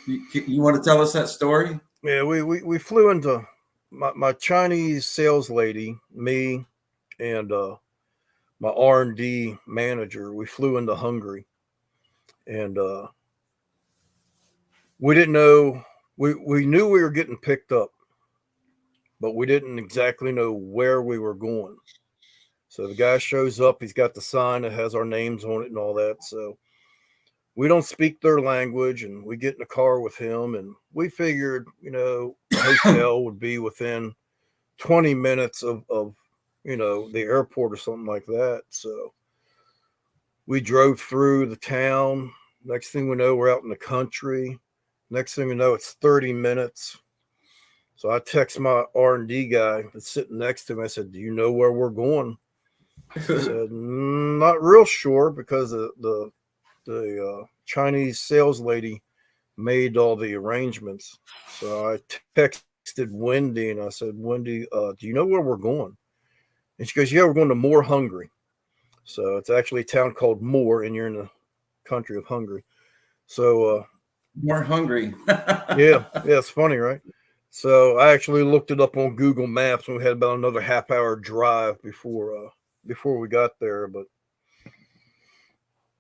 You want to tell us that story? Yeah, we flew into my Chinese sales lady, me, and my R&D manager. We flew into Hungary, and we didn't know. We knew we were getting picked up, but we didn't exactly know where we were going. So the guy shows up, he's got the sign that has our names on it and all that. So we don't speak their language, and we get in the car with him, and we figured, the hotel would be within 20 minutes of the airport or something like that. So we drove through the town. Next thing we know, we're out in the country. Next thing we know, it's 30 minutes. So I text my R&D guy that's sitting next to him. I said, "Do you know where we're going?" He said, "Not real sure," because the Chinese sales lady made all the arrangements. So I texted Wendy and I said, "Wendy, do you know where we're going?" And she goes, "Yeah, we're going to Moor, Hungary." So it's actually a town called Moor, and you're in the country of Hungary. So More hungry. yeah, it's funny, right? So I actually looked it up on Google Maps, and we had about another half-hour drive before we got there. But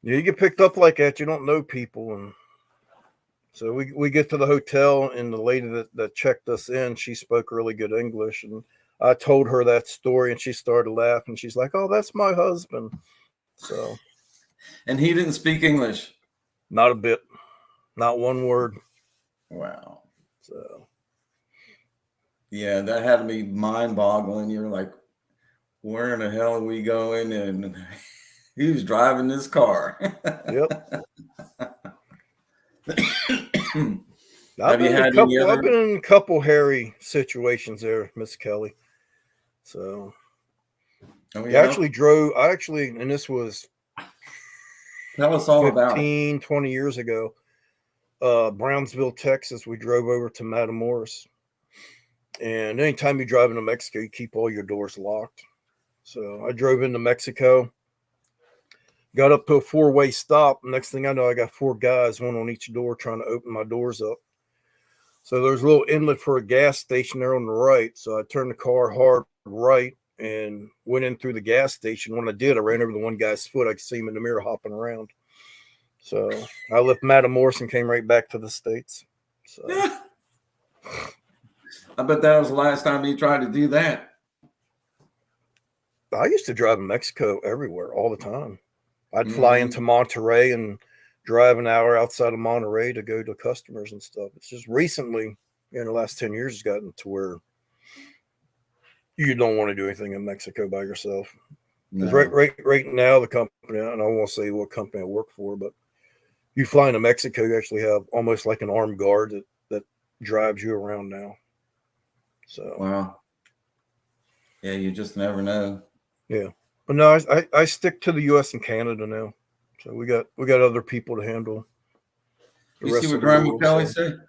yeah, you get picked up like that, you don't know people, and so we get to the hotel, and the lady that checked us in, she spoke really good English, and I told her that story, and she started laughing. She's like, "Oh, that's my husband." So, and he didn't speak English. Not a bit, not one word. Wow. So. Yeah, that had to be mind-boggling. You're like, where in the hell are we going? And who's driving this car? Yep. I've been in a couple hairy situations there, Miss Kelly. So I actually, and this was Tell us all about it. 15, 20 years ago. Brownsville, Texas, we drove over to Matamoros. And anytime you drive into Mexico, you keep all your doors locked. So I drove into Mexico, got up to a 4-way stop. Next thing I know, I got 4 guys, one on each door, trying to open my doors up. So there's a little inlet for a gas station there on the right. So I turned the car hard right and went in through the gas station. When I did, I ran over the one guy's foot. I could see him in the mirror hopping around. So I left Matamoros and came right back to the States. So I bet that was the last time you tried to do that. I used to drive in Mexico everywhere all the time. I'd fly into Monterrey and drive an hour outside of Monterrey to go to customers and stuff. It's just recently, in the last 10 years, it's gotten to where you don't want to do anything in Mexico by yourself. Because right now, the company, and I won't say what company I work for, but you fly into Mexico, you actually have almost like an armed guard that drives you around now. So wow. Yeah, you just never know. Yeah. But no, I stick to the US and Canada now. So we got other people to handle. You see what Grandma Kelly said?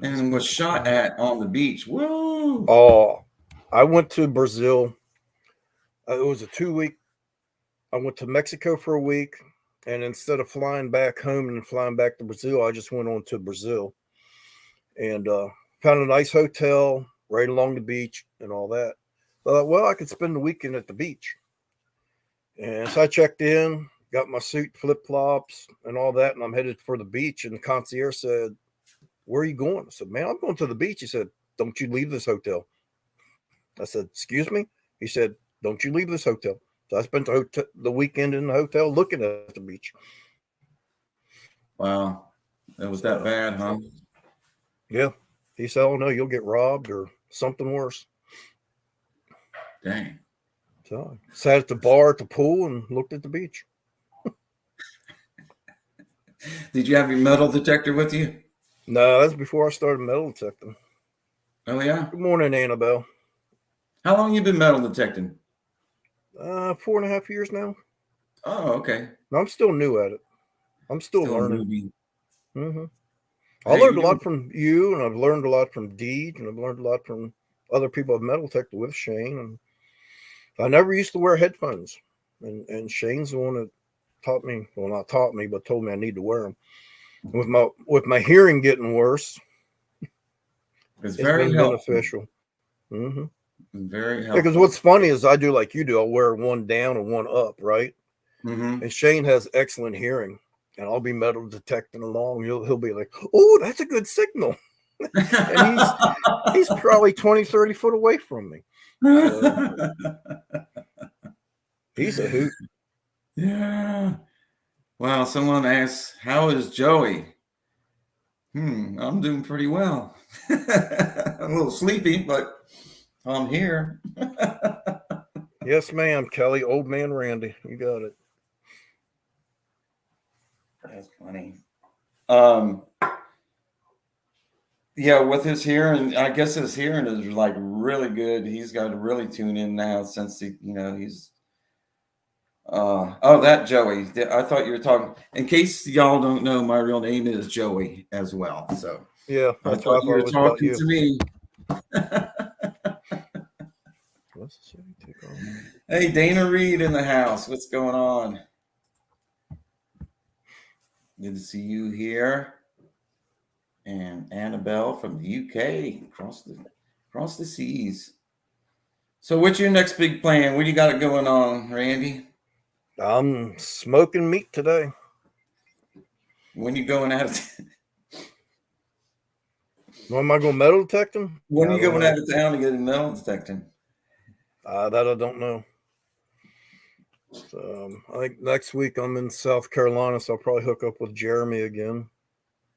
And was shot at on the beach. Woo! Oh, I went to Brazil. It was a 2-week. I went to Mexico for a week, and instead of flying back home and flying back to Brazil, I just went on to Brazil and found a nice hotel right along the beach and all that. I thought, well, I could spend the weekend at the beach. And so I checked in, got my suit, flip-flops, and all that, and I'm headed for the beach. And the concierge said, "Where are you going?" I said, "Man, I'm going to the beach." He said, "Don't you leave this hotel." I said, "Excuse me?" He said, "Don't you leave this hotel." So I spent the weekend in the hotel looking at the beach. Wow. It was that bad, huh? Yeah. He said, "Oh, no, you'll get robbed or something worse." Dang. So I sat at the bar at the pool and looked at the beach. Did you have your metal detector with you? No, that's before I started metal detecting. Oh, yeah? Good morning, Annabelle. How long you been metal detecting? 4.5 years now. Oh, okay. I'm still new at it. I'm still learning. I learned a lot from you, and I've learned a lot from Deej, and I've learned a lot from other people I've metal detected with, Shane. And I never used to wear headphones, and Shane's the one that taught me. Well, not taught me, but told me I need to wear them. With my hearing getting worse, it's very been helpful. beneficial. Very helpful. Because what's funny is I do like you do. I'll wear one down and one up, right? And Shane has excellent hearing, and I'll be metal detecting along. He'll be like, "Oh, that's a good signal." And he's probably 20, 30 foot away from me. So, he's a hoot. Yeah. Wow. Someone asks, "How is Joey?" I'm doing pretty well. I'm a little sleepy, but I'm here. Yes, ma'am, Kelly. Old man Randy. You got it. That's funny. Yeah, with his hearing, I guess his hearing is like really good. He's got to really tune in now since he's that Joey. I thought you were talking. In case y'all don't know, my real name is Joey as well. So yeah, I thought you were talking to me. Hey, Dana Reed in the house. What's going on? Good to see you here. And Annabelle from the UK, across the seas. So what's your next big plan? What do you got going on, Randy? I'm smoking meat today. When you going out of When am I going metal detecting? When are you going out of town to get a metal detecting? That I don't know. So I think next week I'm in South Carolina, so I'll probably hook up with Jeremy again.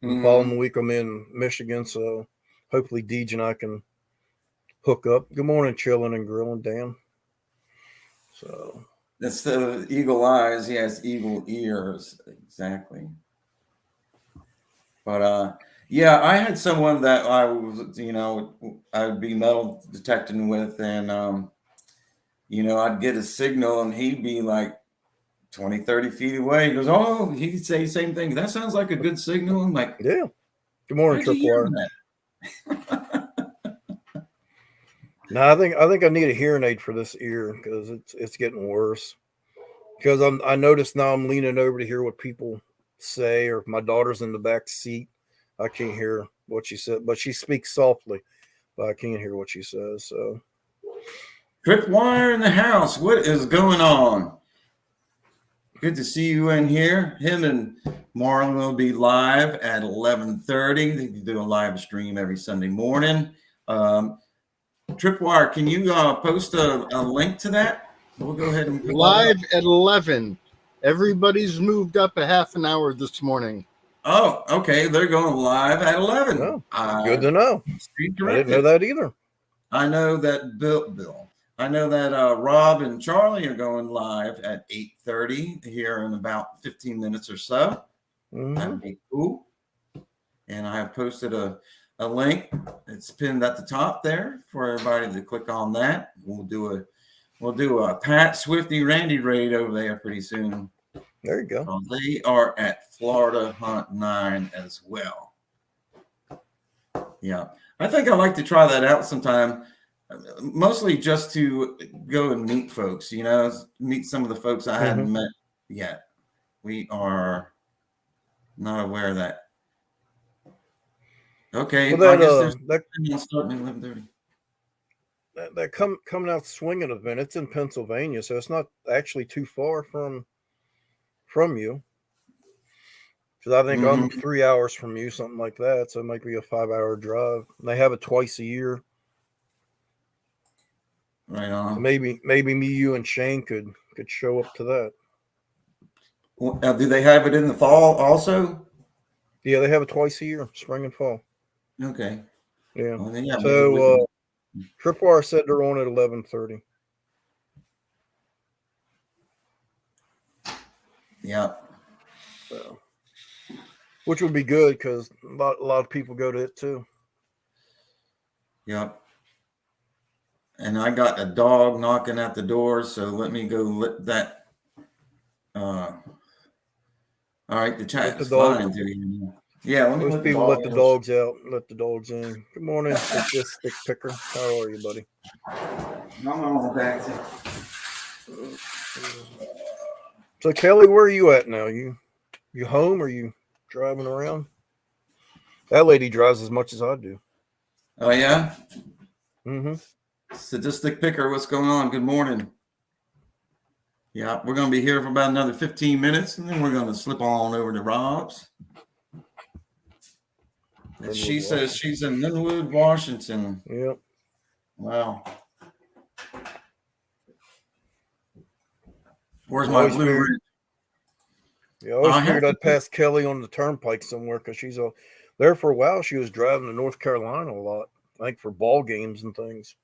The following week I'm in Michigan, so hopefully Deej and I can hook up. Good morning, chilling and grilling, Dan. So that's the eagle eyes. He has eagle ears, exactly. But yeah, I had someone that I was, I'd be metal detecting with, and I'd get a signal, and he'd be like 20, 30 feet away. He goes, oh, he could say the same thing. That sounds like a good signal. I'm like, Yeah. Good morning, how'd you hear Tripwire. that? No, I think I need a hearing aid for this ear because it's getting worse. Because I noticed now I'm leaning over to hear what people say, or if my daughter's in the back seat, I can't hear what she said, but she speaks softly, but I can't hear what she says. So, Tripwire in the house. What is going on? Good to see you in here. Him and Marlon will be live at 11:30. They do a live stream every Sunday morning. Tripwire, can you post a link to that? We'll go ahead and Live at 11. Everybody's moved up a half an hour this morning. Oh, okay. They're going live at 11. oh, good to know. I didn't know that either. I know that Bill. I know that Rob and Charlie are going live at 8:30 here in about 15 minutes or so. That'd be cool. And I have posted a link. It's pinned at the top there for everybody to click on that. We'll do a Pat Swifty Randy raid over there pretty soon. There you go. They are at Florida Hunt 9 as well. Yeah, I think I'd like to try that out sometime. Mostly just to go and meet folks, meet some of the folks I hadn't met yet. We are not aware of that. Okay, well, I guess there's starting at 11:30. That coming out swinging event. It's in Pennsylvania, so it's not actually too far from you. Because I think I'm 3 hours from you, something like that. So it might be a 5-hour drive. And they have it twice a year. Right on. So maybe me, you, and Shane could show up to that. Well, do they have it in the fall also? Yeah, they have it twice a year, spring and fall. Okay. Yeah. Well, then, yeah, so Tripwire said they're on at 11:30. Yeah. So, which would be good because a lot of people go to it too. Yeah. And I got a dog knocking at the door, so let me go let that. All right, the chat is fine. Yeah, let me Most people let the dogs out, let the dogs in. Good morning, this stick picker. How are you, buddy? I'm on back. So Kelly, where are you at now? You home or you driving around? That lady drives as much as I do. Oh yeah? Mm-hmm. Sadistic picker, what's going on? Good morning. Yeah, we're going to be here for about another 15 minutes, and then we're going to slip on over to Rob's. And she says she's in Linwood, Washington. Yep. Wow. Where's my Blue Ridge? Yeah, I always figured I'd pass Kelly on the turnpike somewhere because she's there for a while. She was driving to North Carolina a lot, I think, for ball games and things.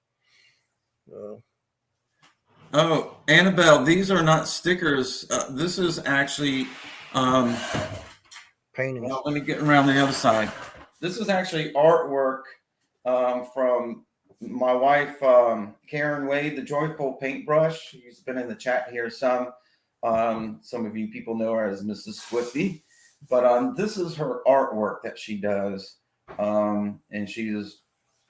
Oh, Annabelle, these are not stickers. This is actually paintings. Well, let me get around the other side. This is actually artwork from my wife, Karen Wade, the Joyful Paintbrush. She's been in the chat here some. Some of you people know her as Mrs. Swifty. But this is her artwork that she does. And she is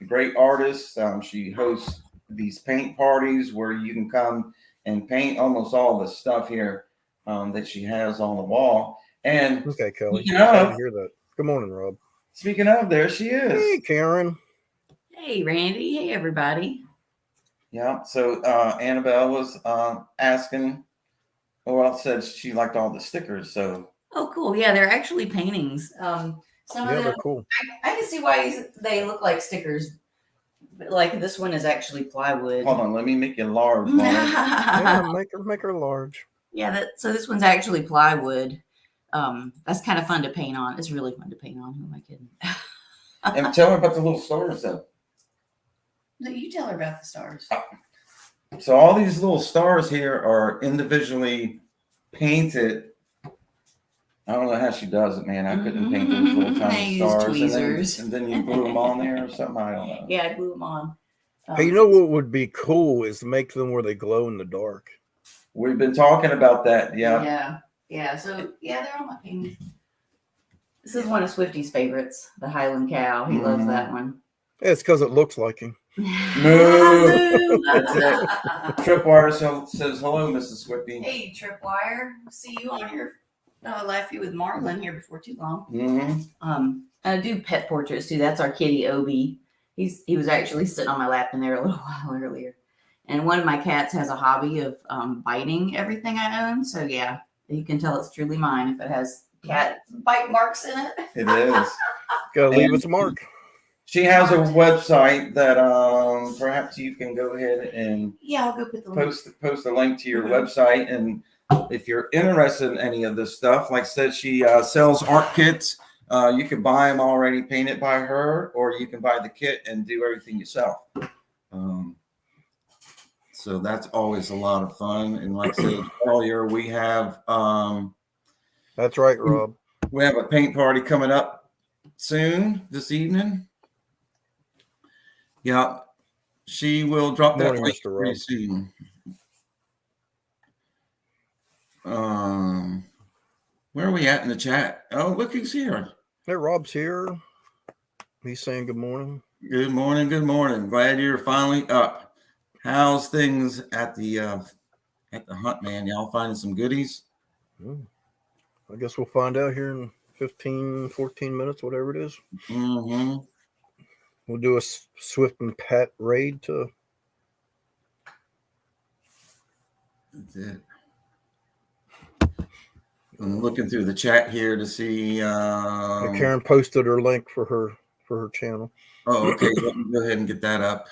a great artist. She hosts these paint parties where you can come and paint almost all the stuff here that she has on the wall. And okay, Kelly, I hear that. Good morning, Rob. Speaking of, there she is. Hey, Karen. Hey, Randy. Hey, everybody. Yeah. So Annabelle was asking. Well, said she liked all the stickers. So. Oh, cool. Yeah, they're actually paintings. Some of them, they're cool. I can see why they look like stickers. But like this one is actually plywood. Hold on, let me make it large. Yeah, make her large. Yeah, so this one's actually plywood. That's kind of fun to paint on. It's really fun to paint on. Who am I kidding? And tell her about the little stars, though. No, you tell her about the stars. So all these little stars here are individually painted. I don't know how she does it, man. I couldn't paint those little tiny stars. And then you glue them on there or something. I don't know. Yeah, I glue them on. Hey, you know what would be cool is to make them where they glow in the dark. We've been talking about that. Yeah. Yeah. So yeah, they're on my page. This is one of Swifty's favorites, the Highland cow. He loves that one. Yeah, it's because it looks like him. Moo. That's it. Tripwire says hello, Mrs. Swifty. Hey, Tripwire. See you on your Laughy with Marlin here before too long. Mm-hmm. I do pet portraits too. That's our kitty Obi. He was actually sitting on my lap in there a little while earlier. And one of my cats has a hobby of biting everything I own. So yeah, you can tell it's truly mine if it has cat bite marks in it. It is. Gotta leave its mark. She has a website that perhaps you can go ahead and I'll go put the link. post a link to your website. And if you're interested in any of this stuff, like I said, she sells art kits. You can buy them already painted by her, or you can buy the kit and do everything yourself. So that's always a lot of fun. And like I said earlier, we have That's right, Rob. we have a paint party coming up soon this evening. Yeah, she will drop that Morning, link Mr. pretty Rob. soon. Where are we at in the chat? Oh, look who's here. Hey, Rob's here. He's saying good morning. Good morning. Good morning. Glad you're finally up. How's things at the hunt, man? Y'all finding some goodies? I guess we'll find out here in 15, 14 minutes, whatever it is. Mm-hmm. We'll do a Swift and Pat raid to. That's it. I'm looking through the chat here to see. Karen posted her link for her channel. Oh, okay. Let me go ahead and get that up.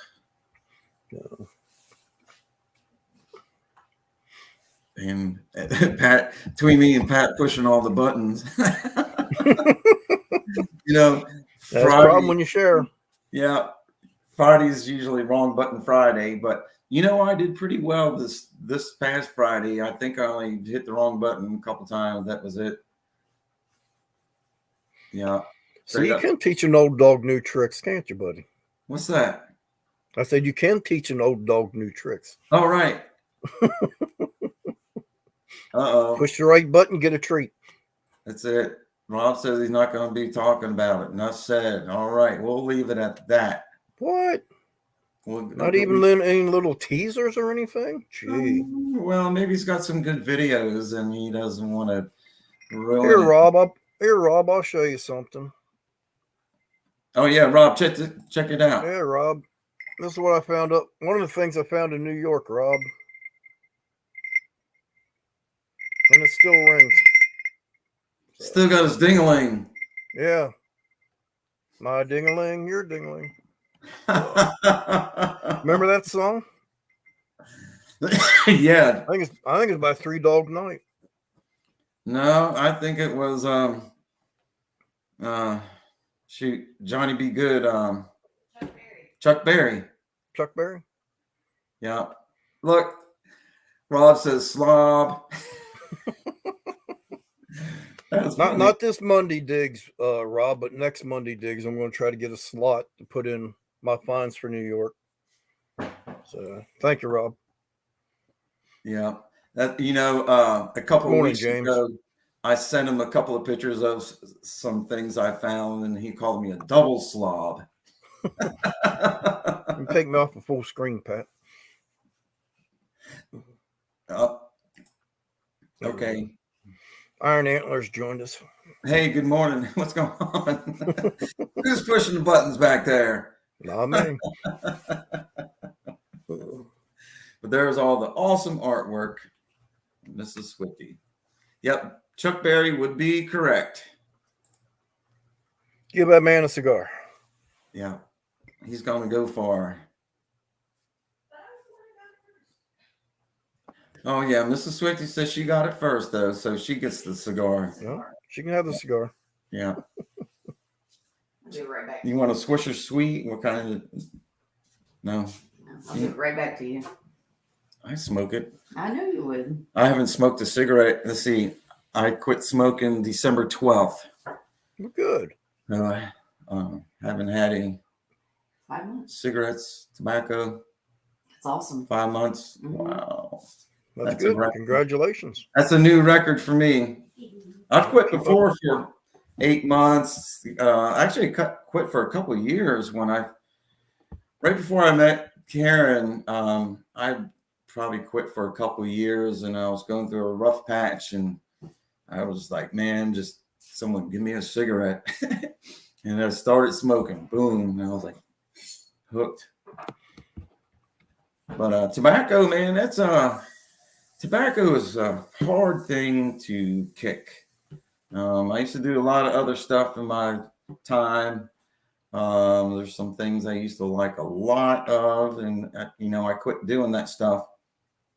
And Pat, between me and Pat pushing all the buttons. That's a problem when you share. Yeah, Friday's usually wrong button Friday, but I did pretty well this past Friday. I think I only hit the wrong button a couple times. That was it. Yeah. So you can teach an old dog new tricks, can't you, buddy? What's that? I said you can teach an old dog new tricks. All right. Uh-oh. Push the right button, get a treat. That's it. Rob says he's not going to be talking about it. Enough said. All right. We'll leave it at that. What? Not Not even any little teasers or anything? Gee. Well, maybe he's got some good videos and he doesn't want to ruin Here, it. Rob, I'll show you something. Oh, yeah, Rob, check it out. Yeah, Rob. This is what I found up. One of the things I found in New York, Rob. And it still rings. Still got his ding-a-ling. Yeah. My ding-a-ling, your ding-a-ling. Remember that song? Yeah. I think it's by Three Dog Night. No, I think it was Johnny B. Good. Chuck Berry. Chuck Berry? Yeah. Look, Rob says slob. Not this Monday digs, Rob, but next Monday digs. I'm going to try to get a slot to put in my finds for New York. So thank you, Rob. Yeah. That a couple of weeks James. ago, I sent him a couple of pictures of some things I found, and he called me a double slob. You take me off the full screen, Pat. Oh. Okay. Iron Antlers joined us. Hey, good morning. What's going on? Who's pushing the buttons back there? Not me. But there's all the awesome artwork. Mrs. Swifty. Yep. Chuck Berry would be correct. Give that man a cigar. Yeah. He's going to go far. Oh, yeah. Mrs. Swifty says she got it first, though, so she gets the cigar. Yeah, she can have the cigar. Yeah. I'll give it right back. You want a Swisher Sweet? What kind of... No. I'll give it right back to you. I smoke it. I know you would. I haven't smoked a cigarette. Let's see. I quit smoking December 12th. Well, good. No, I haven't had any 5 months. cigarettes, tobacco. That's awesome. 5 months. Mhm. Wow. That's good. Congratulations. That's a new record for me. I've quit before for 8 months. Actually, quit for a couple of years right before I met Karen. I probably quit for a couple of years, and I was going through a rough patch, and I was like, man, just someone give me a cigarette. And I started smoking. Boom. And I was like, hooked. But tobacco, man, tobacco is a hard thing to kick. I used to do a lot of other stuff in my time. There's some things I used to like a lot of, and I quit doing that stuff.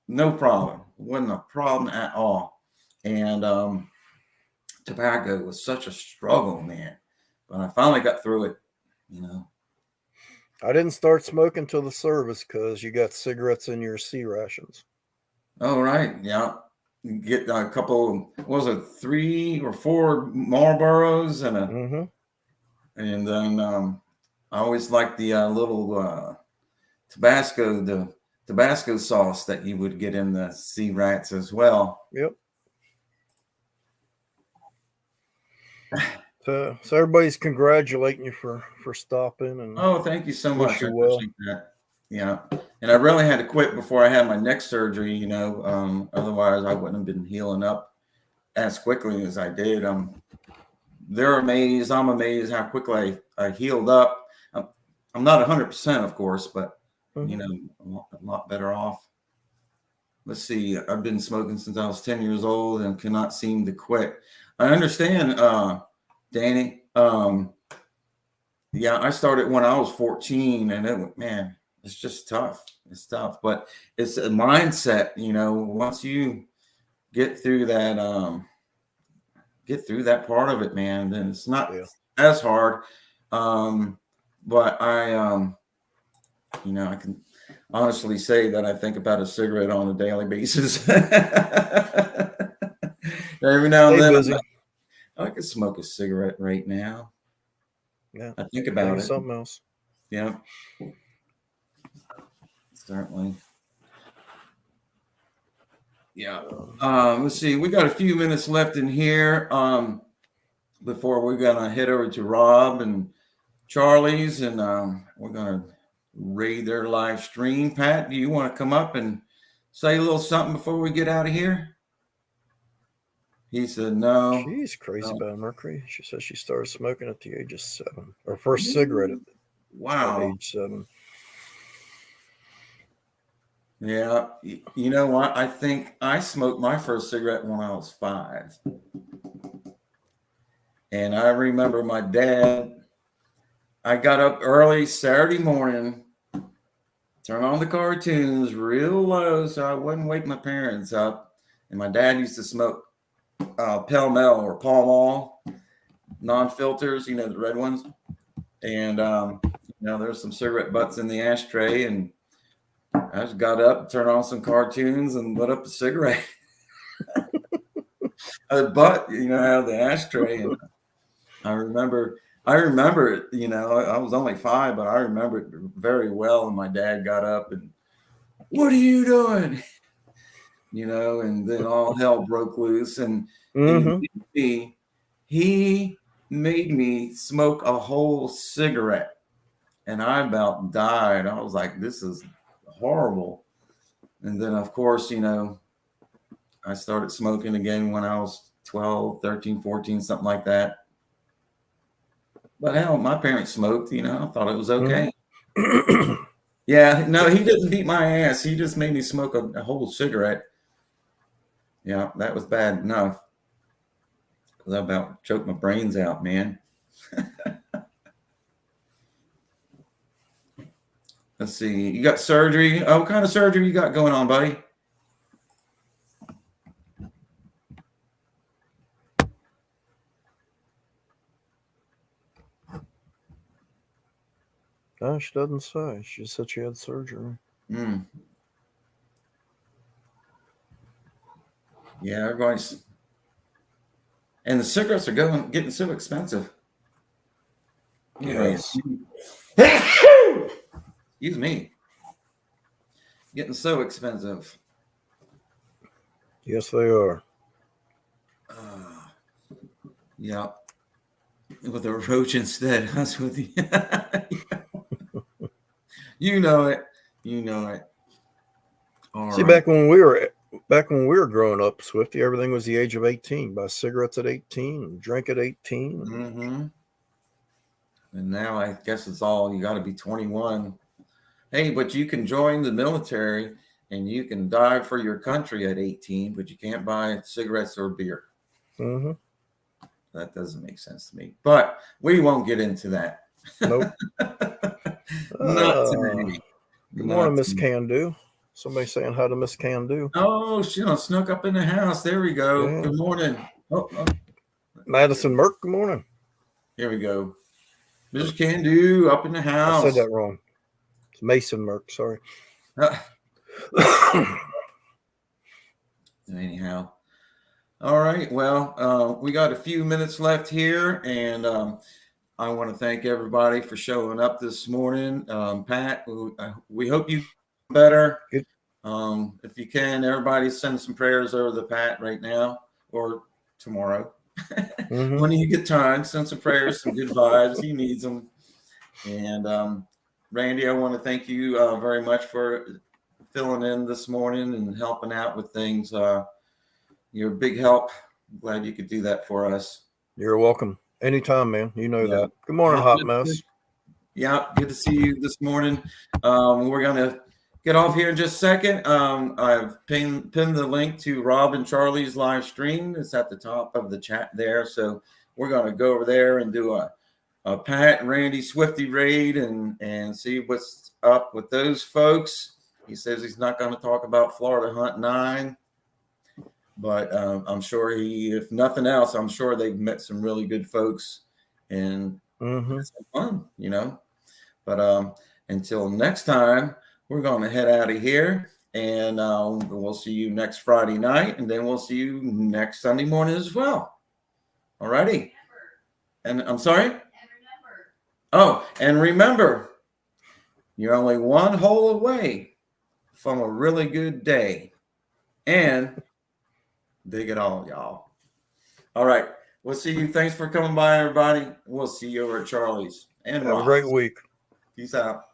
No problem. It wasn't a problem at all. And tobacco was such a struggle, man. But I finally got through it, I didn't start smoking till the service because you got cigarettes in your C rations. Oh, right. Yeah. You get a couple, what was it, 3 or 4 Marlboros and then I always liked the little Tabasco sauce that you would get in the C rats as well. Yep. So everybody's congratulating you for stopping. And oh, thank you so much. I well. appreciate that. Yeah. And I really had to quit before I had my neck surgery, otherwise I wouldn't have been healing up as quickly as I did. They're amazed. I'm amazed how quickly I healed up. I'm not 100%, of course, but, a lot better off. Let's see. I've been smoking since I was 10 years old and cannot seem to quit. I understand, Danny. Yeah, I started when I was 14, and it's just tough. It's tough, but it's a mindset, once you get through that part of it, man, then it's not as hard. But I can honestly say that I think about a cigarette on a daily basis. Every now and then, I could smoke a cigarette right now. Yeah, I think about it. Something else. Yeah, certainly. Yeah. Let's see. We got a few minutes left in here before we're gonna head over to Rob and Charlie's, and we're gonna raid their live stream. Pat, do you want to come up and say a little something before we get out of here? He said no. She's crazy about mercury. She says she started smoking at the age of 7. Her first cigarette at age 7. Yeah. You know what? I think I smoked my first cigarette when I was 5. And I remember my dad, I got up early Saturday morning, turn on the cartoons real low so I wouldn't wake my parents up. And my dad used to smoke Pall Mall or Pall Mall non-filters, the red ones. And, there's some cigarette butts in the ashtray. And I just got up, turned on some cartoons, and lit up a cigarette. A butt, out of the ashtray. And I remember it, I was only 5, but I remember it very well. And my dad got up and, what are you doing? And then all hell broke loose. And he made me smoke a whole cigarette. And I about died. I was like, this is horrible. And then, of course, I started smoking again when I was 12, 13, 14, something like that. But hell, my parents smoked, I thought it was okay. Yeah, no, he didn't beat my ass. He just made me smoke a whole cigarette. Yeah, that was bad enough. I about choked my brains out, man. Let's see. You got surgery. Oh, what kind of surgery you got going on, buddy? No, she doesn't say. She just said she had surgery. Yeah, everybody's. And the cigarettes are getting so expensive. Yes. Excuse me. Getting so expensive. Yes, they are. Yeah. With a roach instead. That's with you. You know it. You know it. All See, right. back when we were growing up, Swifty, everything was the age of 18. Buy cigarettes at 18, and drink at 18. Mm-hmm. And now I guess it's all you got to be 21. Hey, but you can join the military and you can die for your country at 18, but you can't buy cigarettes or beer. Mm-hmm. That doesn't make sense to me. But we won't get into that. Nope. Not today. Good morning, Miss Can Do. Somebody saying hi to Miss Can Do. Oh, she snuck up in the house. There we go. Yeah. Good morning. Oh. Madison Merck, good morning. Here we go. Mrs. Can Do up in the house. I said that wrong. It's Mason Merck, sorry. Anyhow. All right. Well, we got a few minutes left here, and I want to thank everybody for showing up this morning. Pat, we hope you better. Good. If you can, everybody send some prayers over to Pat right now or tomorrow. Mm-hmm. When you get time, send some prayers, some good vibes. He needs them. And Randy, I want to thank you very much for filling in this morning and helping out with things. You're a big help. I'm glad you could do that for us. You're welcome. Anytime, man. You know that. Good morning, Hot Mess. Yeah, good to see you this morning. We're going to get off here in just a second. I've pinned the link to Rob and Charlie's live stream. It's at the top of the chat there. So we're going to go over there and do a Pat and Randy Swifty raid and see what's up with those folks. He says he's not going to talk about Florida Hunt 9. But I'm sure if nothing else, I'm sure they've met some really good folks and it's fun, But until next time, we're going to head out of here and we'll see you next Friday night. And then we'll see you next Sunday morning as well. All righty. And I'm sorry. And remember, you're only one hole away from a really good day. And dig it all, y'all. All right. We'll see you. Thanks for coming by, everybody. We'll see you over at Charlie's. And have a great week. Peace out.